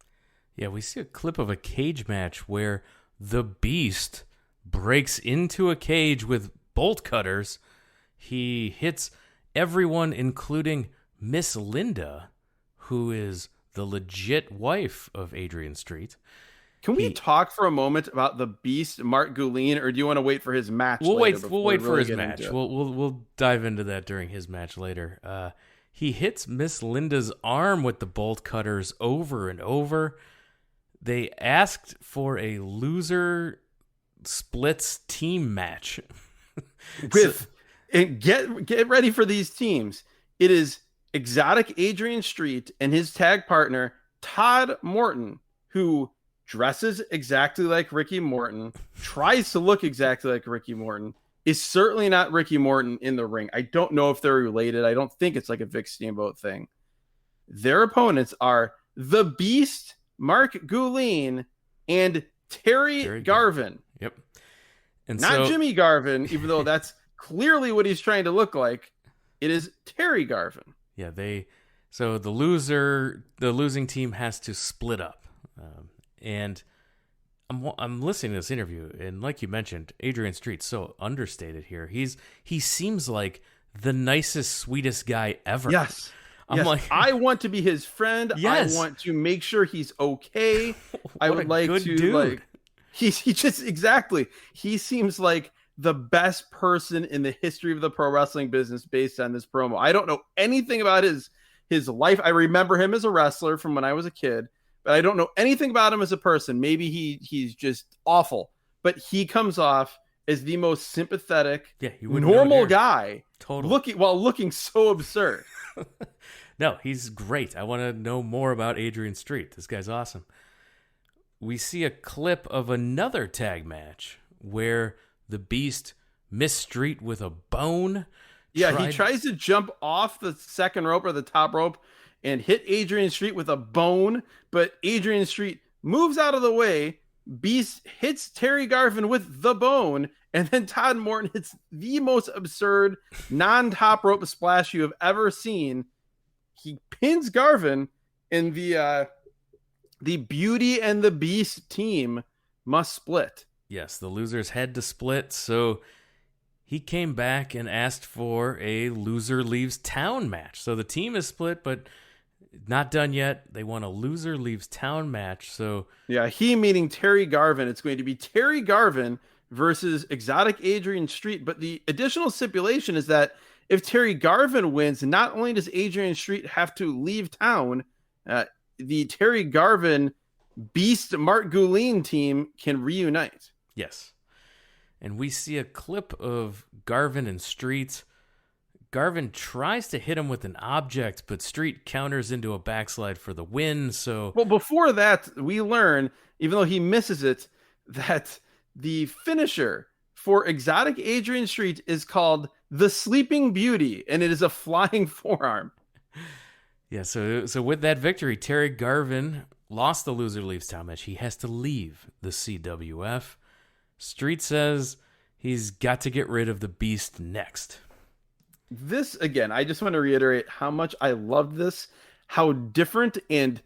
Yeah, we see a clip of a cage match where the Beast breaks into a cage with bolt cutters. He hits everyone, including Miss Linda, who is the legit wife of Adrian Street. Can we talk for a moment about the Beast, Mark Gooling, or do you want to wait for his match? We'll later wait before for we his really get match. into it? We'll dive into that during his match later. He hits Miss Linda's arm with the bolt cutters over and over. They asked for a loser splits team match. And get ready for these teams. It is exotic Adrian Street and his tag partner Todd Morton, who dresses exactly like Ricky Morton, tries to look exactly like Ricky Morton, is certainly not Ricky Morton in the ring. I don't know if they're related. I don't think it's like a Vic Steamboat thing. Their opponents are the Beast, Mark Gooling, and Terry Garvin. Yep. And not Jimmy Garvin, even though that's clearly what he's trying to look like. It is Terry Garvin. Yeah, so the losing team has to split up. And I'm listening to this interview, and like you mentioned, Adrian Street's so understated here. He seems like the nicest, sweetest guy ever. Yes. I'm like, I want to be his friend. Yes. I want to make sure he's okay. I would like good to dude. like he just exactly. He seems like the best person in the history of the pro wrestling business based on this promo. I don't know anything about his life. I remember him as a wrestler from when I was a kid, but I don't know anything about him as a person. Maybe he's just awful, but he comes off as the most sympathetic, normal guy, totally looking so absurd. No, he's great. I want to know more about Adrian Street. This guy's awesome. We see a clip of another tag match where the Beast missed Street with a bone. Yeah, he tries to jump off the second rope or the top rope and hit Adrian Street with a bone, but Adrian Street moves out of the way. Beast hits Terry Garvin with the bone, and then Todd Morton hits the most absurd non-top rope splash you have ever seen. He pins Garvin, and the Beauty and the Beast team must split. Yes, the losers had to split, so he came back and asked for a loser leaves town match. So the team is split, but not done yet. They want a loser leaves town match. So yeah, he meaning Terry Garvin. It's going to be Terry Garvin versus exotic Adrian Street. But the additional stipulation is that if Terry Garvin wins, not only does Adrian Street have to leave town, the Terry Garvin Beast Mark Gooling team can reunite. Yes. And we see a clip of Garvin and Street. Garvin tries to hit him with an object, but Street counters into a backslide for the win. So, well, before that, we learn, even though he misses it, that the finisher for exotic Adrian Street is called the Sleeping Beauty, and it is a flying forearm. Yeah, so with that victory, Terry Garvin lost the loser leaves town match. He has to leave the CWF. Street says he's got to get rid of the Beast next. This, again, I just want to reiterate how much I loved this, how different and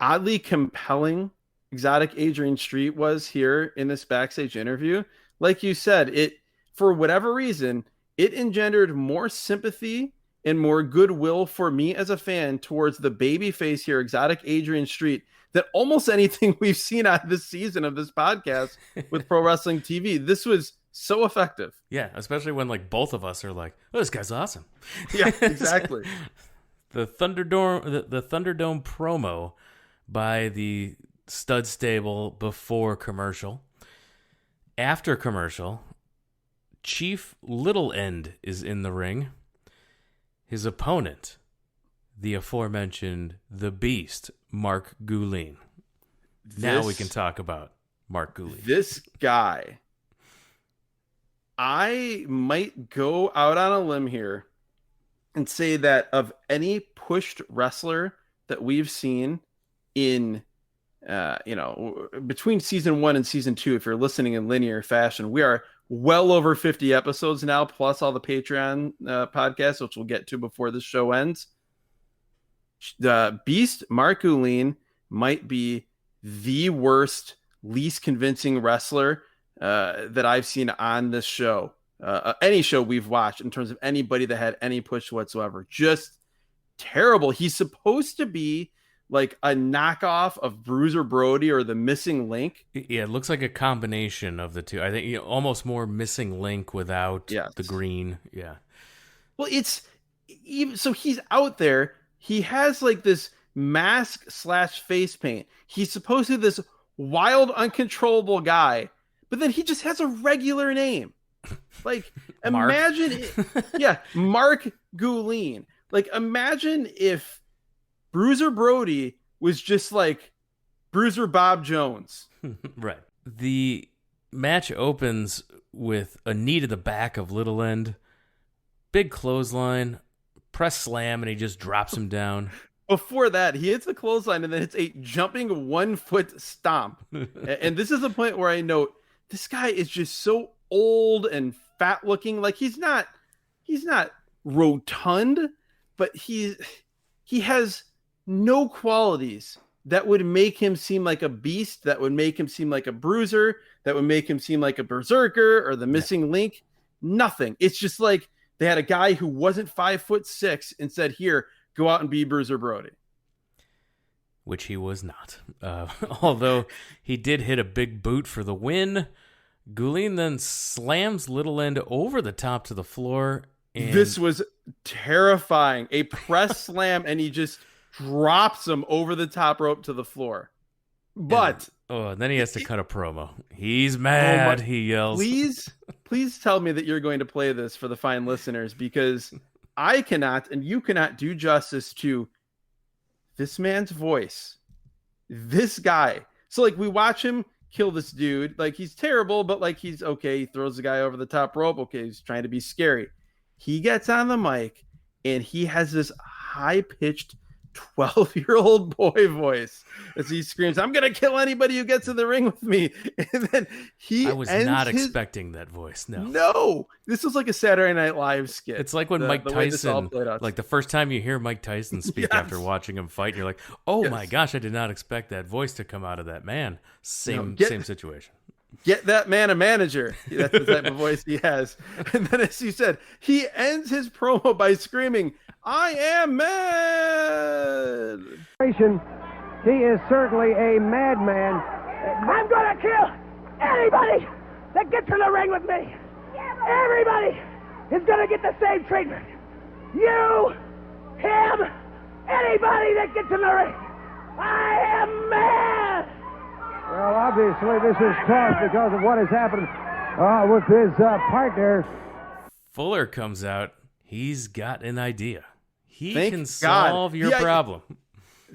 oddly compelling exotic Adrian Street was here in this backstage interview. Like you said, it, for whatever reason, it engendered more sympathy and more goodwill for me as a fan towards the babyface here, exotic Adrian Street, than almost anything we've seen on this season of this podcast with Pro Wrestling TV. This was so effective. Yeah, especially when like both of us are like, "Oh, this guy's awesome." Yeah, exactly. The Thunderdome promo by the stud stable before commercial. After commercial, Chief Little End is in the ring. His opponent, the aforementioned The Beast, Mark Gooling. Now we can talk about Mark Gooling. This guy, I might go out on a limb here and say that of any pushed wrestler that we've seen in, between season 1 and season 2, if you're listening in linear fashion, we are well over 50 episodes now, plus all the Patreon podcasts, which we'll get to before this show ends. The Beast, Mark Gooling, might be the worst, least convincing wrestler that I've seen on this show. Any show we've watched in terms of anybody that had any push whatsoever. Just terrible. He's supposed to be like a knockoff of Bruiser Brody or the Missing Link. Yeah, it looks like a combination of the two. I think almost more Missing Link without the green. Yeah. Well, so he's out there. He has like this mask / face paint. He's supposed to be this wild, uncontrollable guy, but then he just has a regular name. Like, imagine, Mark Gooling. Like, imagine if Bruiser Brody was just like Bruiser Bob Jones. Right. The match opens with a knee to the back of Little End, big clothesline, press slam, and he just drops him down. Before that, he hits the clothesline and then hits a jumping 1-foot stomp. And this is the point where I note this guy is just so old and fat looking. Like he's not rotund, but he has no qualities that would make him seem like a beast, that would make him seem like a bruiser, that would make him seem like a berserker or the Missing Link. Nothing. It's just like they had a guy who wasn't 5'6" and said, "Here, go out and be Bruiser Brody," which he was not. Although he did hit a big boot for the win. Gooling then slams Little End over the top to the floor. And this was terrifying. A press slam, and he just drops him over the top rope to the floor. But then he has to cut a promo. He's mad. He yells. Please tell me that you're going to play this for the fine listeners, because I cannot, and you cannot do justice to this man's voice. This guy. So like we watch him kill this dude. Like he's terrible, but like he's okay. He throws the guy over the top rope. Okay, he's trying to be scary. He gets on the mic and he has this high-pitched 12-year-old boy voice as he screams, "I'm going to kill anybody who gets in the ring with me." And then I was not expecting that voice. No, this was like a Saturday Night Live skit. It's like when Mike Tyson, like the first time you hear Mike Tyson speak after watching him fight, and you're like, oh my gosh, I did not expect that voice to come out of that man. Same situation. Get that man a manager. That's the type of voice he has. And then, as you said, he ends his promo by screaming, "I am mad." He is certainly a madman. I'm going to kill anybody that gets in the ring with me. Everybody is going to get the same treatment. You, him, anybody that gets in the ring. I am mad. Well, obviously this is tough because of what has happened with his partner. Fuller comes out. He's got an idea. He can God. solve your problem.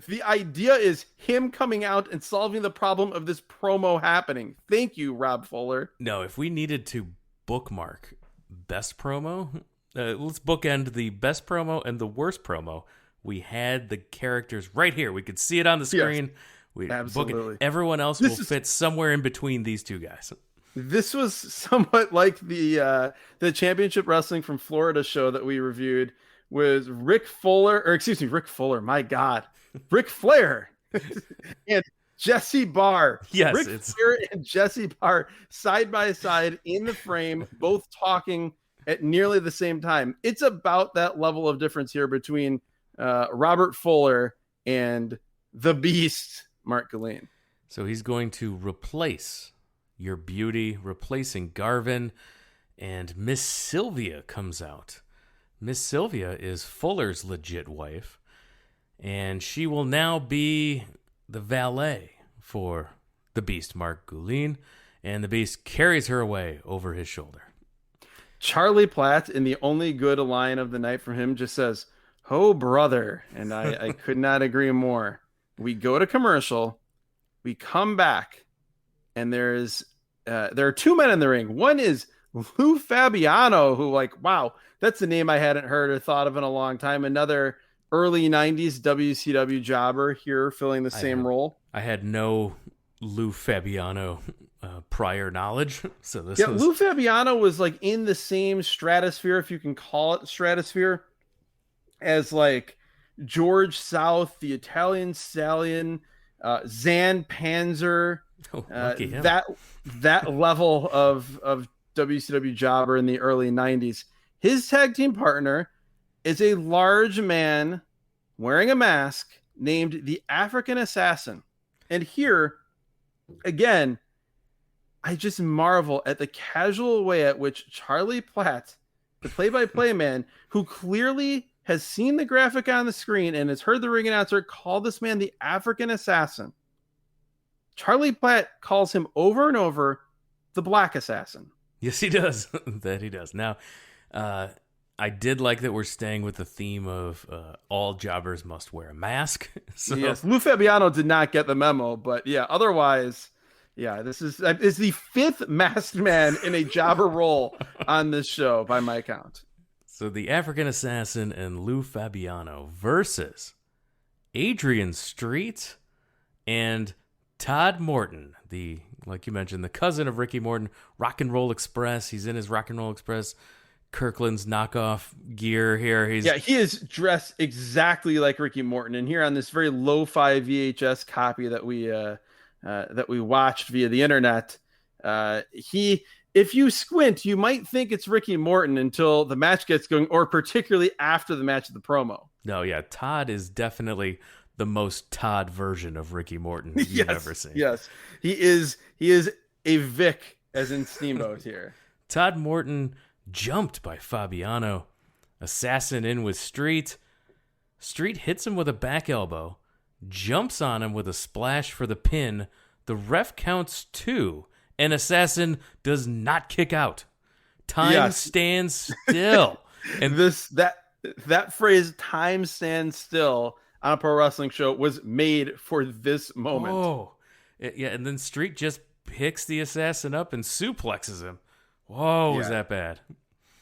The idea is him coming out and solving the problem of this promo happening. Thank you, Rob Fuller. No, if we needed to bookmark best promo, let's bookend the best promo and the worst promo. We had the characters right here. We could see it on the screen. Yes. We Absolutely. Everyone else will fit somewhere in between these two guys. This was somewhat like the Championship Wrestling from Florida show that we reviewed. Was Rick Fuller, my God, Ric Flair and Jesse Barr. Yes, Ric Flair and Jesse Barr side by side in the frame, both talking at nearly the same time. It's about that level of difference here between Robert Fuller and the Beast, Mark Gooling. So he's going to replace your beauty, replacing Garvin, and Miss Sylvia comes out. Miss Sylvia is Fuller's legit wife, and she will now be the valet for the Beast, Mark Gooling, and the Beast carries her away over his shoulder. Charlie Platt, in the only good line of the night from him, just says, "Oh, brother." And I could not agree more. We go to commercial. We come back. And there are two men in the ring. One is Lou Fabiano, who, like, wow, that's a name I hadn't heard or thought of in a long time. Another early 90s WCW jobber here filling the same role. I had no Lou Fabiano prior knowledge. So this was... Lou Fabiano was like in the same stratosphere, if you can call it stratosphere, as like George South, the Italian Stallion, Zan Panzer. That level of WCW jobber in the early 90s. His tag team partner is a large man wearing a mask named the African Assassin. And here, again, I just marvel at the casual way at which Charlie Platt, the play-by-play man, who clearly has seen the graphic on the screen and has heard the ring announcer call this man the African Assassin. Charlie Platt calls him over and over the Black Assassin. Yes, he does. That he does. Now, I did like that we're staying with the theme of all jobbers must wear a mask. So... Yes, Lou Fabiano did not get the memo, but yeah, otherwise, yeah, this is the fifth masked man in a jobber role on this show by my count. So the African Assassin and Lou Fabiano versus Adrian Street and Todd Morton, like you mentioned, the cousin of Ricky Morton, Rock and Roll Express. He's in his Rock and Roll Express Kirkland's knockoff gear here. He is dressed exactly like Ricky Morton. And here on this very lo-fi VHS copy that we watched via the internet, if you squint, you might think it's Ricky Morton until the match gets going, or particularly after the match of the promo. No, yeah, Todd is definitely the most Todd version of Ricky Morton you've ever seen. Yes, he is a Vic, as in Steamboat here. Todd Morton jumped by Fabiano. Assassin in with Street. Street hits him with a back elbow, jumps on him with a splash for the pin. The ref counts 2, and Assassin does not kick out. Time stands still. And that phrase, "time stands still," on a pro wrestling show was made for this moment. Oh, yeah. And then Street just picks the Assassin up and suplexes him. Whoa, was that bad?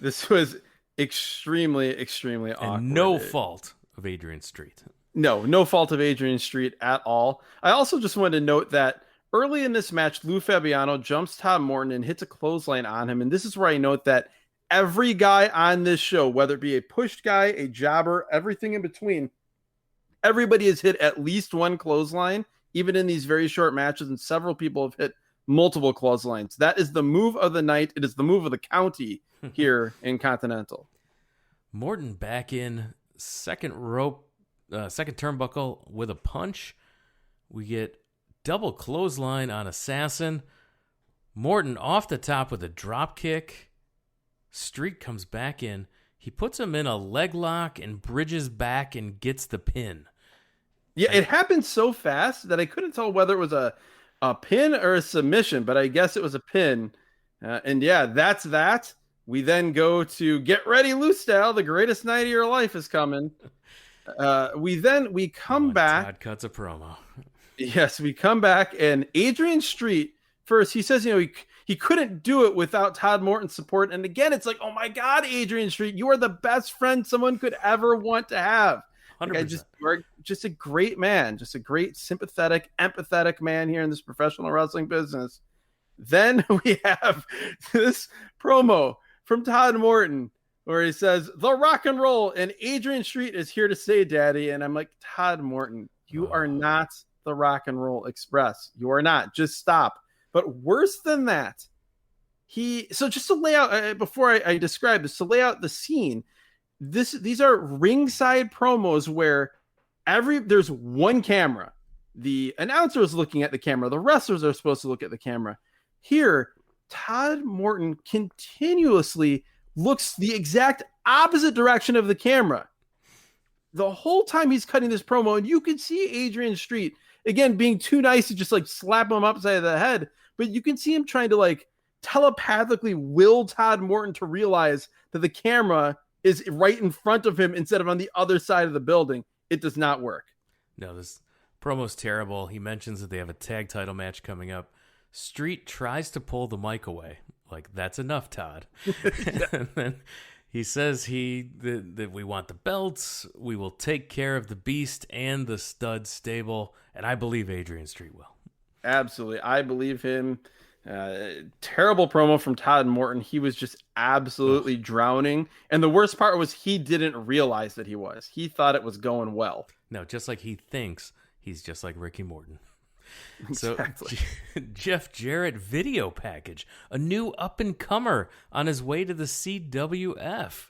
This was extremely, extremely awkward. And no fault of Adrian Street. No fault of Adrian Street at all. I also just wanted to note that early in this match, Lou Fabiano jumps Todd Morton and hits a clothesline on him. And this is where I note that every guy on this show, whether it be a pushed guy, a jobber, everything in between, everybody has hit at least one clothesline, even in these very short matches, and several people have hit multiple clotheslines. That is the move of the night. It is the move of the county here in Continental. Morton back in, second turnbuckle with a punch. We get double clothesline on Assassin. Morton off the top with a drop kick. Street comes back in. He puts him in a leg lock and bridges back and gets the pin. Yeah, it happened so fast that I couldn't tell whether it was a pin or a submission, but I guess it was a pin. And yeah, that's that. We then go to Get Ready Lou Style. The greatest night of your life is coming. We come back. Todd cuts a promo. Yes, we come back, and Adrian Street, first, he says, he couldn't do it without Todd Morton's support. And again, it's like, oh my God, Adrian Street, you are the best friend someone could ever want to have. 100%. You're just a great man, just a great, sympathetic, empathetic man here in this professional wrestling business. Then we have this promo from Todd Morton where he says, "The rock and roll, and Adrian Street is here to say, Daddy." And I'm like, Todd Morton, you are not the Rock and Roll Express. You are not. Just stop. But worse than that, just to lay out, before I describe this, to lay out the scene, these are ringside promos where there's one camera. The announcer is looking at the camera. The wrestlers are supposed to look at the camera. Here, Todd Morton continuously looks the exact opposite direction of the camera the whole time he's cutting this promo, and you can see Adrian Street again, being too nice to just like slap him upside the head. But you can see him trying to like telepathically will Todd Morton to realize that the camera is right in front of him instead of on the other side of the building. It does not work. No, this promo's terrible. He mentions that they have a tag title match coming up. Street tries to pull the mic away. Like, that's enough, Todd. And then he says that we want the belts. We will take care of the Beast and the Stud stable. And I believe Adrian Street will. Absolutely. I believe him. Terrible promo from Todd Morton. He was just absolutely drowning. And the worst part was he didn't realize that he was. He thought it was going well. No, just like he thinks he's just like Ricky Morton. Exactly. So Jeff Jarrett video package, a new up-and-comer on his way to the CWF.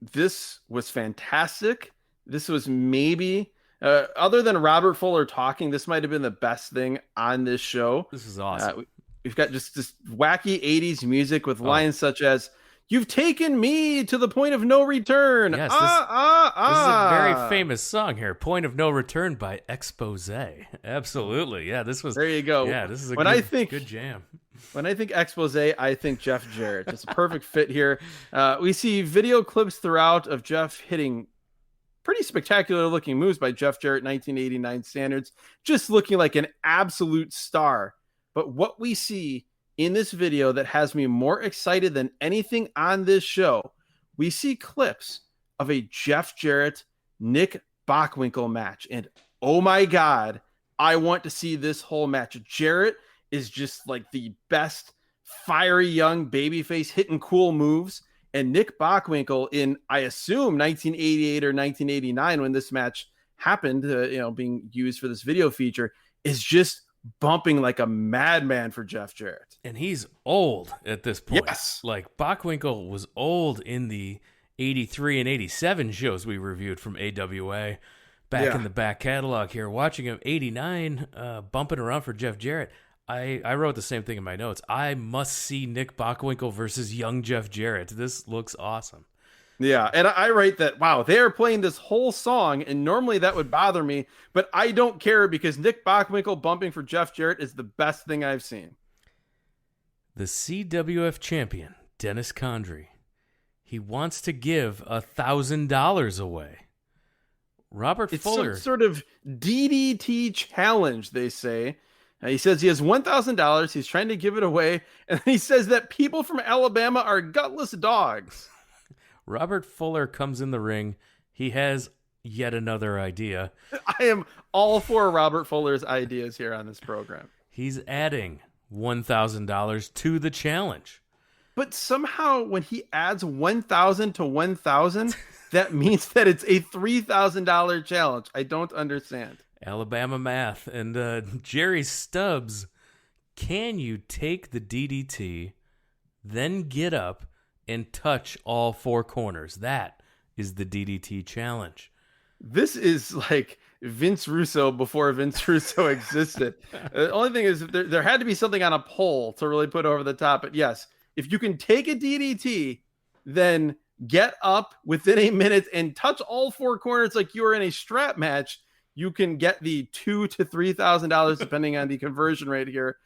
This was fantastic. This was maybe, other than Robert Fuller talking, this might have been the best thing on this show. This is awesome. We've got just this wacky 80s music with lines such as, "You've taken me to the point of no return." Yes, this is a very famous song here. Point of No Return by Expose. Absolutely. Yeah, this was. There you go. Yeah, this is a good jam. When I think Expose, I think Jeff Jarrett. It's a perfect fit here. We see video clips throughout of Jeff hitting pretty spectacular looking moves by Jeff Jarrett, 1989 standards, just looking like an absolute star. But what we see in this video that has me more excited than anything on this show, we see clips of a Jeff Jarrett, Nick Bockwinkel match. And oh my God, I want to see this whole match. Jarrett is just like the best fiery young babyface hitting cool moves. And Nick Bockwinkel in, I assume, 1988 or 1989, when this match happened, being used for this video feature, is just bumping like a madman for Jeff Jarrett. And he's old at this point. Yes. Like, Bockwinkel was old in the 83 and 87 shows we reviewed from AWA back in the back catalog here. Watching him 89 bumping around for Jeff Jarrett. I wrote the same thing in my notes. I must see Nick Bockwinkel versus young Jeff Jarrett. This looks awesome. Yeah, and I write that, wow, they are playing this whole song, and normally that would bother me, but I don't care because Nick Bockwinkel bumping for Jeff Jarrett is the best thing I've seen. The CWF champion, Dennis Condrey. He wants to give $1,000 away. Robert Fuller. It's some sort of DDT challenge, they say. He says he has $1,000. He's trying to give it away. And he says that people from Alabama are gutless dogs. Robert Fuller comes in the ring. He has yet another idea. I am all for Robert Fuller's ideas here on this program. He's adding $1,000 to the challenge. But somehow when he adds 1,000 to 1,000, that means that it's a $3,000 challenge. I don't understand. Alabama math. And Jerry Stubbs, can you take the DDT, then get up and touch all four corners? That is the DDT challenge. This is like Vince Russo before Vince Russo existed. The only thing is there had to be something on a pole to really put over the top. But yes, if you can take a DDT, then get up within a minute and touch all four corners like you were in a strap match, you can get the $2,000 to $3,000 depending on the conversion rate here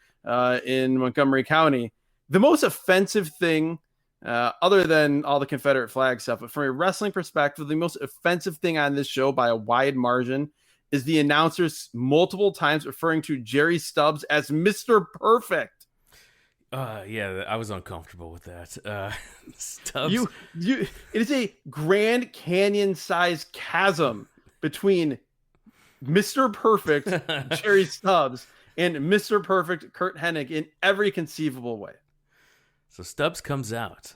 in Montgomery County. The most offensive thing, other than all the Confederate flag stuff, but from a wrestling perspective, the most offensive thing on this show by a wide margin is the announcers multiple times referring to Jerry Stubbs as Mr. Perfect. Yeah, I was uncomfortable with that. Stubbs. It is a Grand Canyon-sized chasm between Mr. Perfect Jerry Stubbs and Mr. Perfect Kurt Hennig in every conceivable way. So Stubbs comes out.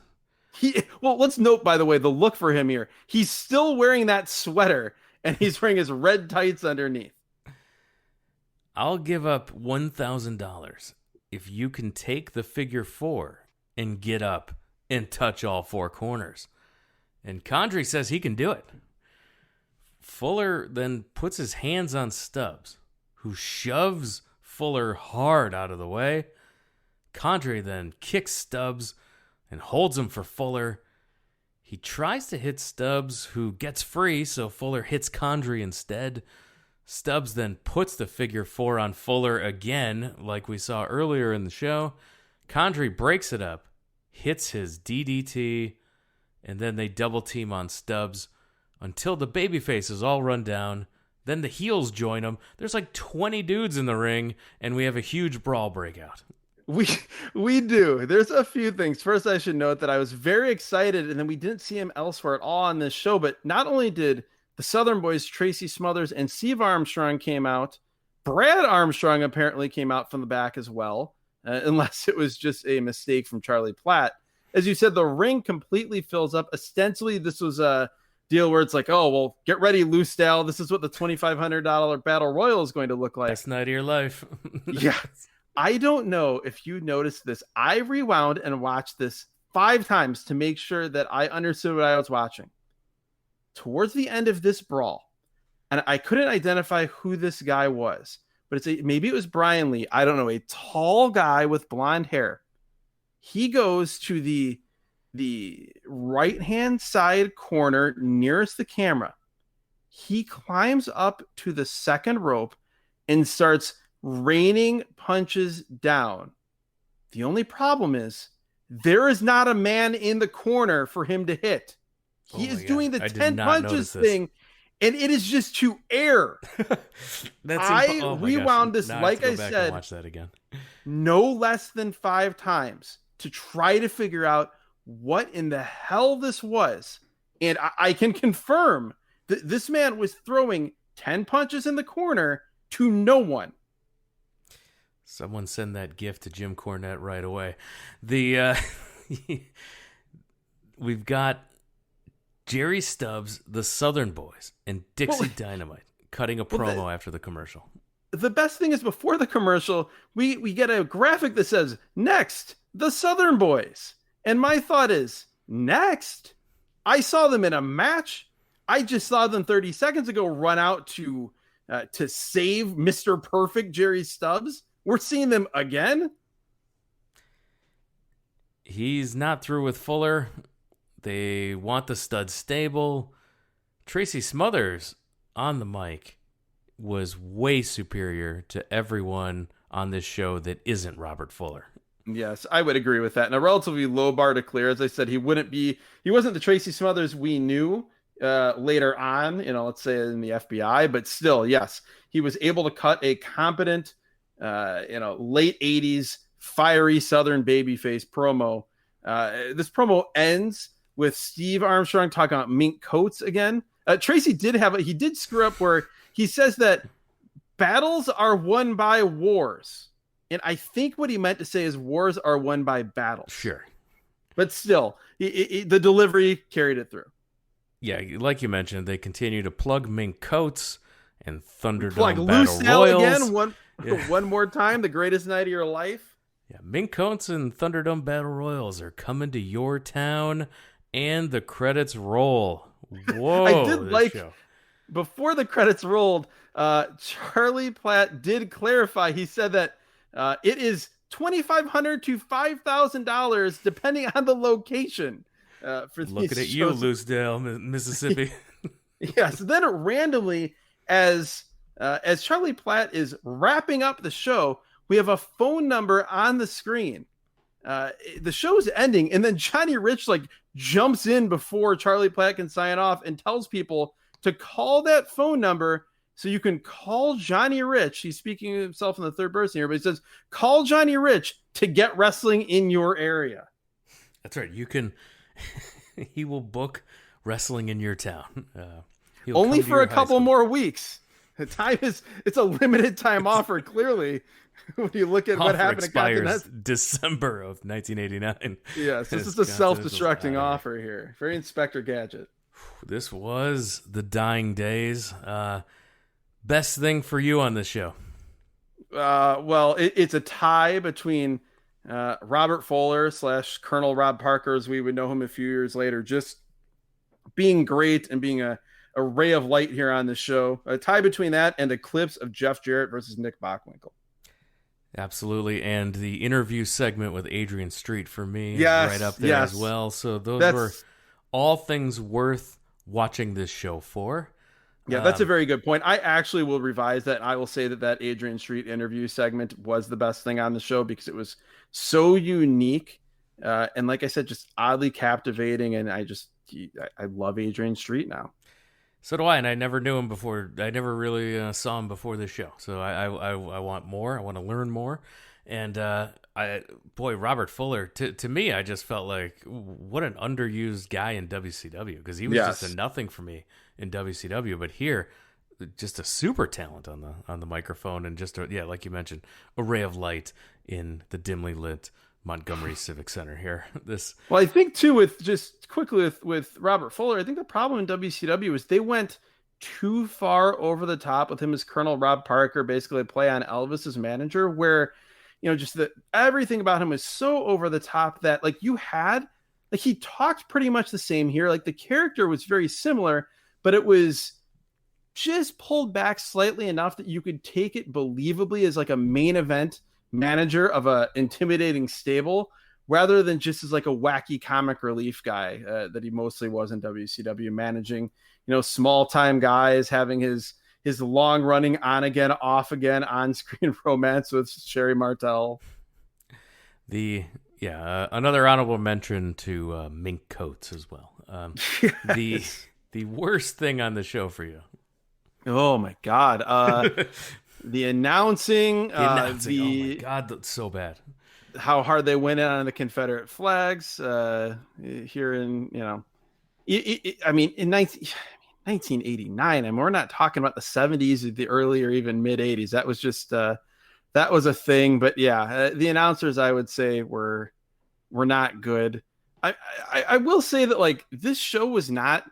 Let's note, by the way, the look for him here. He's still wearing that sweater, and he's wearing his red tights underneath. I'll give up $1,000 if you can take the figure four and get up and touch all four corners. And Condrey says he can do it. Fuller then puts his hands on Stubbs, who shoves Fuller hard out of the way. Condrey then kicks Stubbs and holds him for Fuller. He tries to hit Stubbs, who gets free, so Fuller hits Condrey instead. Stubbs then puts the figure 4 on Fuller again, like we saw earlier in the show. Condrey breaks it up, hits his DDT, and then they double team on Stubbs until the babyface is all run down. Then the heels join them. There's like 20 dudes in the ring, and we have a huge brawl breakout. We do. There's a few things. First, I should note that I was very excited, and then we didn't see him elsewhere at all on this show. But not only did the Southern Boys, Tracy Smothers and Steve Armstrong came out, Brad Armstrong apparently came out from the back as well, unless it was just a mistake from Charlie Platt. As you said, the ring completely fills up. Ostensibly, this was a deal where it's like, oh, well, get ready, Loosedale. This is what the $2,500 Battle Royal is going to look like. Best night of your life. Yeah. I don't know if you noticed this. I rewound and watched this 5 times to make sure that I understood what I was watching. Towards the end of this brawl, and I couldn't identify who this guy was, but maybe it was Brian Lee. I don't know. A tall guy with blonde hair. He goes to the right-hand side corner nearest the camera. He climbs up to the second rope and starts raining punches down. The only problem is there is not a man in the corner for him to hit. He is doing the 10 punches thing, and it is just to air. I rewound this, like I said, watch that again. No less than 5 times to try to figure out what in the hell this was. And I can confirm that this man was throwing 10 punches in the corner to no one. Someone send that gift to Jim Cornette right away. We've got Jerry Stubbs, the Southern Boys, and Dixie Dynamite cutting a promo after the commercial. The best thing is before the commercial, we get a graphic that says, next, the Southern Boys. And my thought is, next? I saw them in a match. I just saw them 30 seconds ago run out to save Mr. Perfect Jerry Stubbs. We're seeing them again? He's not through with Fuller. They want the stud stable. Tracy Smothers on the mic was way superior to everyone on this show that isn't Robert Fuller. Yes, I would agree with that. And a relatively low bar to clear. As I said, he wasn't the Tracy Smothers we knew later on, let's say in the FBI, but still, yes, he was able to cut a competent, late 80s fiery Southern babyface promo. This promo ends with Steve Armstrong talking about mink coats again. Tracy did screw up where he says that battles are won by wars. And I think what he meant to say is wars are won by battles. Sure. But still, the delivery carried it through. Yeah, like you mentioned, they continue to plug mink coats and Thunderdome plug Battle Royals. Again, one more time, the greatest night of your life. Yeah, mink coats and Thunderdome Battle Royals are coming to your town, and the credits roll. Whoa! I did like show. Before the credits rolled, Charlie Platt did clarify. He said that it is $2,500 to $5,000 depending on the location. For looking at you, Loosedale, Mississippi. Yes. Then randomly, as Charlie Platt is wrapping up the show, we have a phone number on the screen. The show's ending, and then Johnny Rich jumps in before Charlie Platt can sign off and tells people to call that phone number so you can call Johnny Rich. He's speaking of himself in the third person here, but he says, call Johnny Rich to get wrestling in your area. That's right. You can. He will book wrestling in your town. Only for a couple more weeks. It's a limited time offer, clearly. When you look at what happened at Continental. December of 1989. Yes, this is a self-destructing offer here. Very Inspector Gadget. This was the dying days. Best thing for you on this show? Well, it's a tie between Robert Fuller / Colonel Rob Parker, as we would know him a few years later, just being great and being a ray of light here on this show. A tie between that and the clips of Jeff Jarrett versus Nick Bockwinkel. Absolutely, and the interview segment with Adrian Street for me yes, right up there as well. So those were all things worth watching this show for. Yeah, that's a very good point. I actually will revise that. I will say that Adrian Street interview segment was the best thing on the show because it was so unique. And like I said, just oddly captivating. And I love Adrian Street now. So do I, and I never knew him before. I never really saw him before this show. So I want more. I want to learn more. And Robert Fuller, to me, I just felt like what an underused guy in WCW, because he was just a nothing for me in WCW. But here, just a super talent on the microphone, and just like you mentioned, a ray of light in the dimly lit Montgomery Civic Center here. Well, I think too, with Robert Fuller, I think the problem in WCW is they went too far over the top with him as Colonel Rob Parker, basically play on Elvis's manager, where just everything about him was so over the top that he talked pretty much the same here. Like the character was very similar, but it was just pulled back slightly enough that you could take it believably as like a main event manager of a intimidating stable, rather than just as like a wacky comic relief guy that he mostly was in WCW, managing, small time guys, having his long running on again, off again, on screen romance with Sherry Martel. Another honorable mention to mink coats as well. Yes. The worst thing on the show for you. Oh my God. The announcing. Oh my God, that's so bad. How hard they went in on the Confederate flags here in, in 1989. And we're not talking about the 70s or the early or even mid 80s. That was just, that was a thing. But the announcers, I would say, were not good. I will say that this show was not,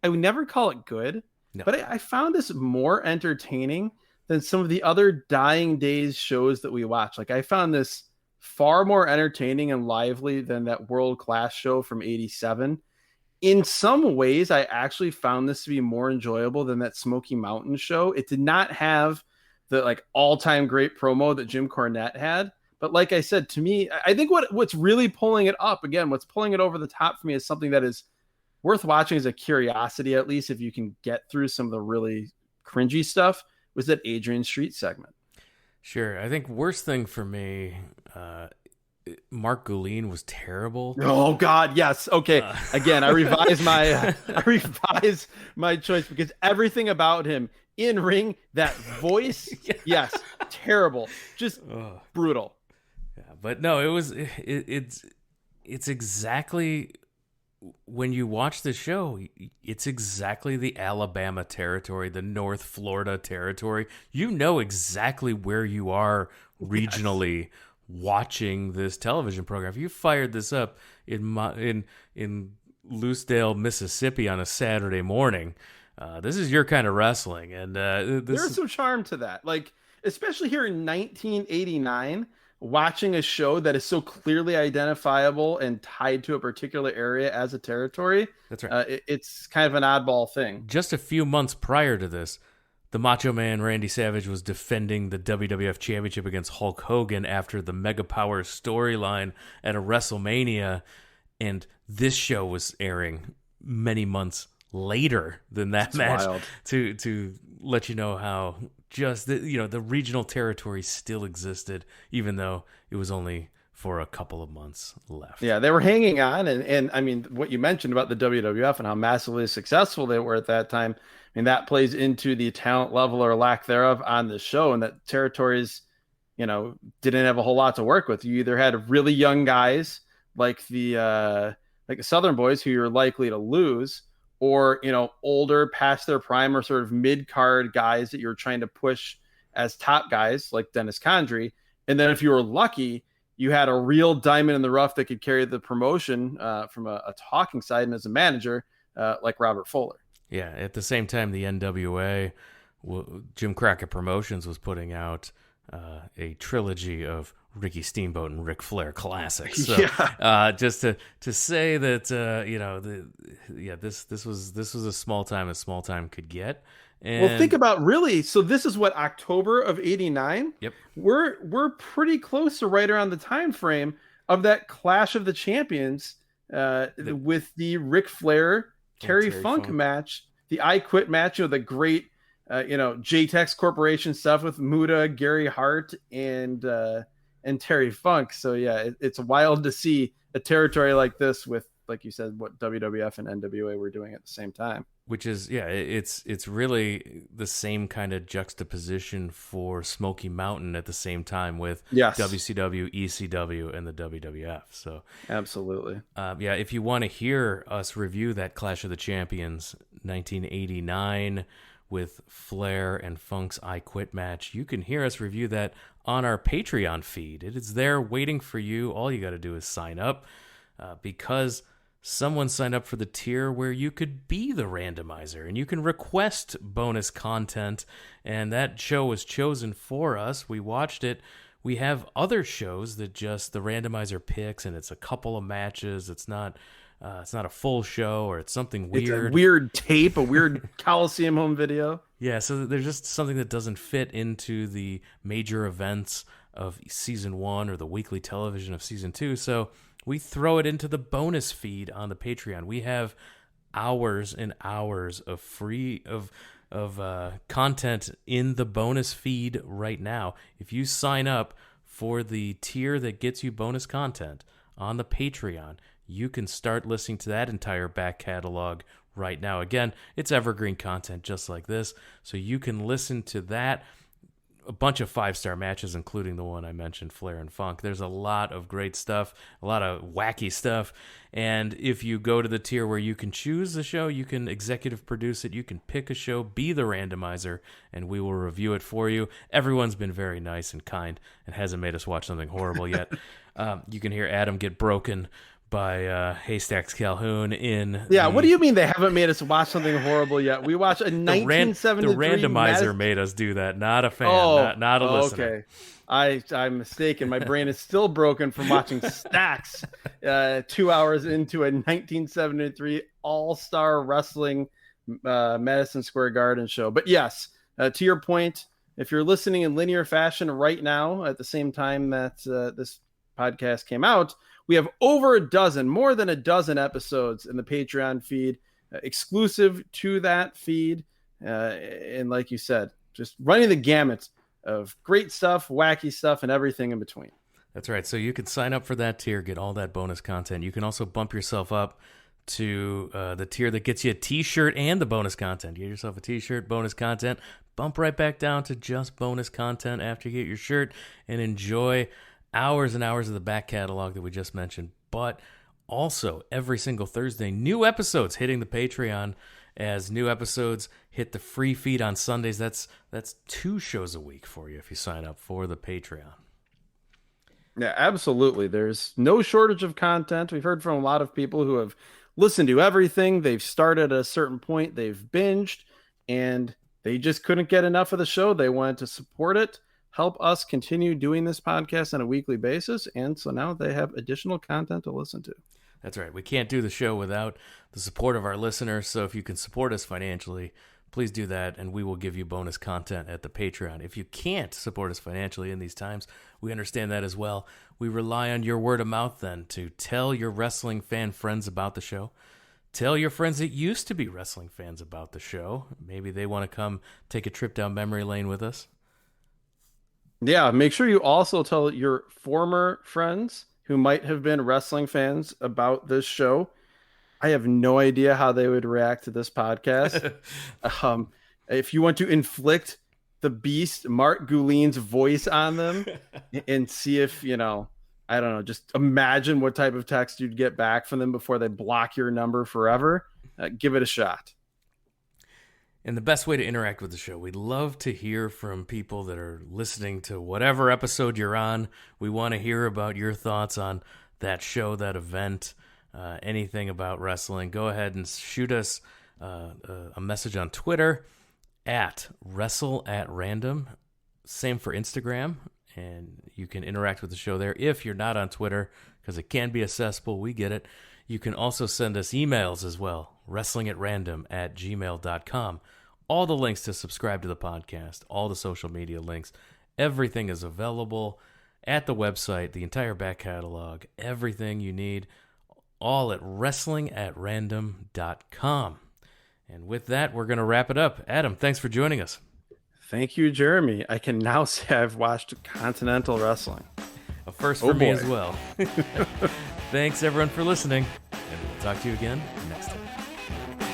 I would never call it good, no. But I found this more entertaining than some of the other Dying Days shows that we watch. I found this far more entertaining and lively than that World Class show from 87. In some ways, I actually found this to be more enjoyable than that Smoky Mountain show. It did not have the all-time great promo that Jim Cornette had. But like I said, to me, I think what's really pulling it up, again, what's pulling it over the top for me is something that is worth watching as a curiosity, at least if you can get through some of the really cringy stuff, was that Adrian Street segment. Sure. I think worst thing for me, Mark Gooling was terrible. Oh God, yes. Okay. Again, I revise my choice because everything about him in ring, that voice, yes, terrible, just brutal. Yeah, but no, it's exactly, when you watch the show, it's exactly the Alabama territory, the North Florida territory. You know exactly where you are regionally watching this television program. If you fired this up in Lucedale, Mississippi on a Saturday morning, this is your kind of wrestling. And there's some charm to that. Especially here in 1989, watching a show that is so clearly identifiable and tied to a particular area as a territory. That's right. It's kind of an oddball thing. Just a few months prior to this, the Macho Man Randy Savage was defending the WWF Championship against Hulk Hogan after the Mega Power storyline at a WrestleMania, and this show was airing many months later than that match. Wild. To let you know how just the regional territory still existed, even though it was only for a couple of months left. Yeah, they were hanging on, and I mean, what you mentioned about the WWF and how massively successful they were at that time, I mean, that plays into the talent level or lack thereof on the show, and that territories, didn't have a whole lot to work with. You either had really young guys like the Southern Boys, who you're likely to lose, or older, past their prime, or sort of mid-card guys that you're trying to push as top guys like Dennis Condrey. And then if you were lucky, you had a real diamond in the rough that could carry the promotion from a talking side and as a manager like Robert Fuller. Yeah, at the same time, the NWA, Jim Crockett Promotions, was putting out a trilogy of Ricky Steamboat and Ric Flair classics. So, just to say that this was a small time as small time could get. And well, think about so this is what, October of 89? Yep. We're pretty close to right around the time frame of that Clash of the Champions with the Ric Flair Terry Funk match the I Quit match, the great, JTEX Corporation stuff with Muta, Gary Hart, and Terry Funk. So yeah, it's wild to see a territory like this with, like you said, what WWF and NWA were doing at the same time. Which is, it's really the same kind of juxtaposition for Smoky Mountain at the same time with WCW, ECW, and the WWF. So absolutely. If you want to hear us review that Clash of the Champions 1989 with Flair and Funk's I Quit match, you can hear us review that on our Patreon feed. It is there waiting for you. All you got to do is sign up because someone signed up for the tier where you could be the randomizer and you can request bonus content, and that show was chosen for us. We watched it. We have other shows that just the randomizer picks, and it's a couple of matches. It's not a full show, or it's something weird. It's a weird tape, a weird Coliseum home video. Yeah, so there's just something that doesn't fit into the major events of season 1 or the weekly television of season 2. So we throw it into the bonus feed on the Patreon. We have hours and hours of free content in the bonus feed right now. If you sign up for the tier that gets you bonus content on the Patreon, you can start listening to that entire back catalog right now. Again, it's evergreen content just like this, so you can listen to that. A bunch of 5-star matches, including the one I mentioned, Flair and Funk. There's a lot of great stuff, a lot of wacky stuff. And if you go to the tier where you can choose the show, you can executive produce it, you can pick a show, be the randomizer, and we will review it for you. Everyone's been very nice and kind and hasn't made us watch something horrible yet. You can hear Adam get broken by Haystacks Calhoun in... Yeah, what do you mean they haven't made us watch something horrible yet? We watched a 1973... The randomizer made us do that, not a fan, not a listener. Okay. I'm mistaken. My brain is still broken from watching Stacks 2 hours into a 1973 all-star wrestling Madison Square Garden show. But yes, to your point, if you're listening in linear fashion right now at the same time that this podcast came out, we have more than a dozen episodes in the Patreon feed, exclusive to that feed. And like you said, just running the gamut of great stuff, wacky stuff, and everything in between. That's right. So you can sign up for that tier, get all that bonus content. You can also bump yourself up to the tier that gets you a T-shirt and the bonus content. Get yourself a T-shirt, bonus content, bump right back down to just bonus content after you get your shirt, and enjoy hours and hours of the back catalog that we just mentioned. But also, every single Thursday, new episodes hitting the Patreon. As new episodes hit the free feed on Sundays, that's 2 shows a week for you if you sign up for the Patreon. Yeah, absolutely. There's no shortage of content. We've heard from a lot of people who have listened to everything. They've started at a certain point, they've binged, and they just couldn't get enough of the show. They wanted to support it, help us continue doing this podcast on a weekly basis, and so now they have additional content to listen to. That's right. We can't do the show without the support of our listeners, so if you can support us financially, please do that, and we will give you bonus content at the Patreon. If you can't support us financially in these times, we understand that as well. We rely on your word of mouth then to tell your wrestling fan friends about the show. Tell your friends that used to be wrestling fans about the show. Maybe they want to come take a trip down memory lane with us. Yeah, make sure you also tell your former friends who might have been wrestling fans about this show. I have no idea how they would react to this podcast. If you want to inflict the beast, Mark Gouling's voice on them and see if, I don't know, just imagine what type of text you'd get back from them before they block your number forever. Give it a shot. And the best way to interact with the show, we'd love to hear from people that are listening to whatever episode you're on. We want to hear about your thoughts on that show, that event, anything about wrestling. Go ahead and shoot us a message on Twitter at WrestleAtRandom. Same for Instagram, and you can interact with the show there if you're not on Twitter, because it can be a cesspool. We get it. You can also send us emails as well, wrestlingatrandom@gmail.com. All the links to subscribe to the podcast, all the social media links, everything is available at the website, the entire back catalog, everything you need, all at wrestlingatrandom.com. And with that, we're going to wrap it up. Adam, thanks for joining us. Thank you, Jeremy. I can now say I've watched Continental Wrestling. A first for me as well. Thanks, everyone, for listening. And we'll talk to you again next time.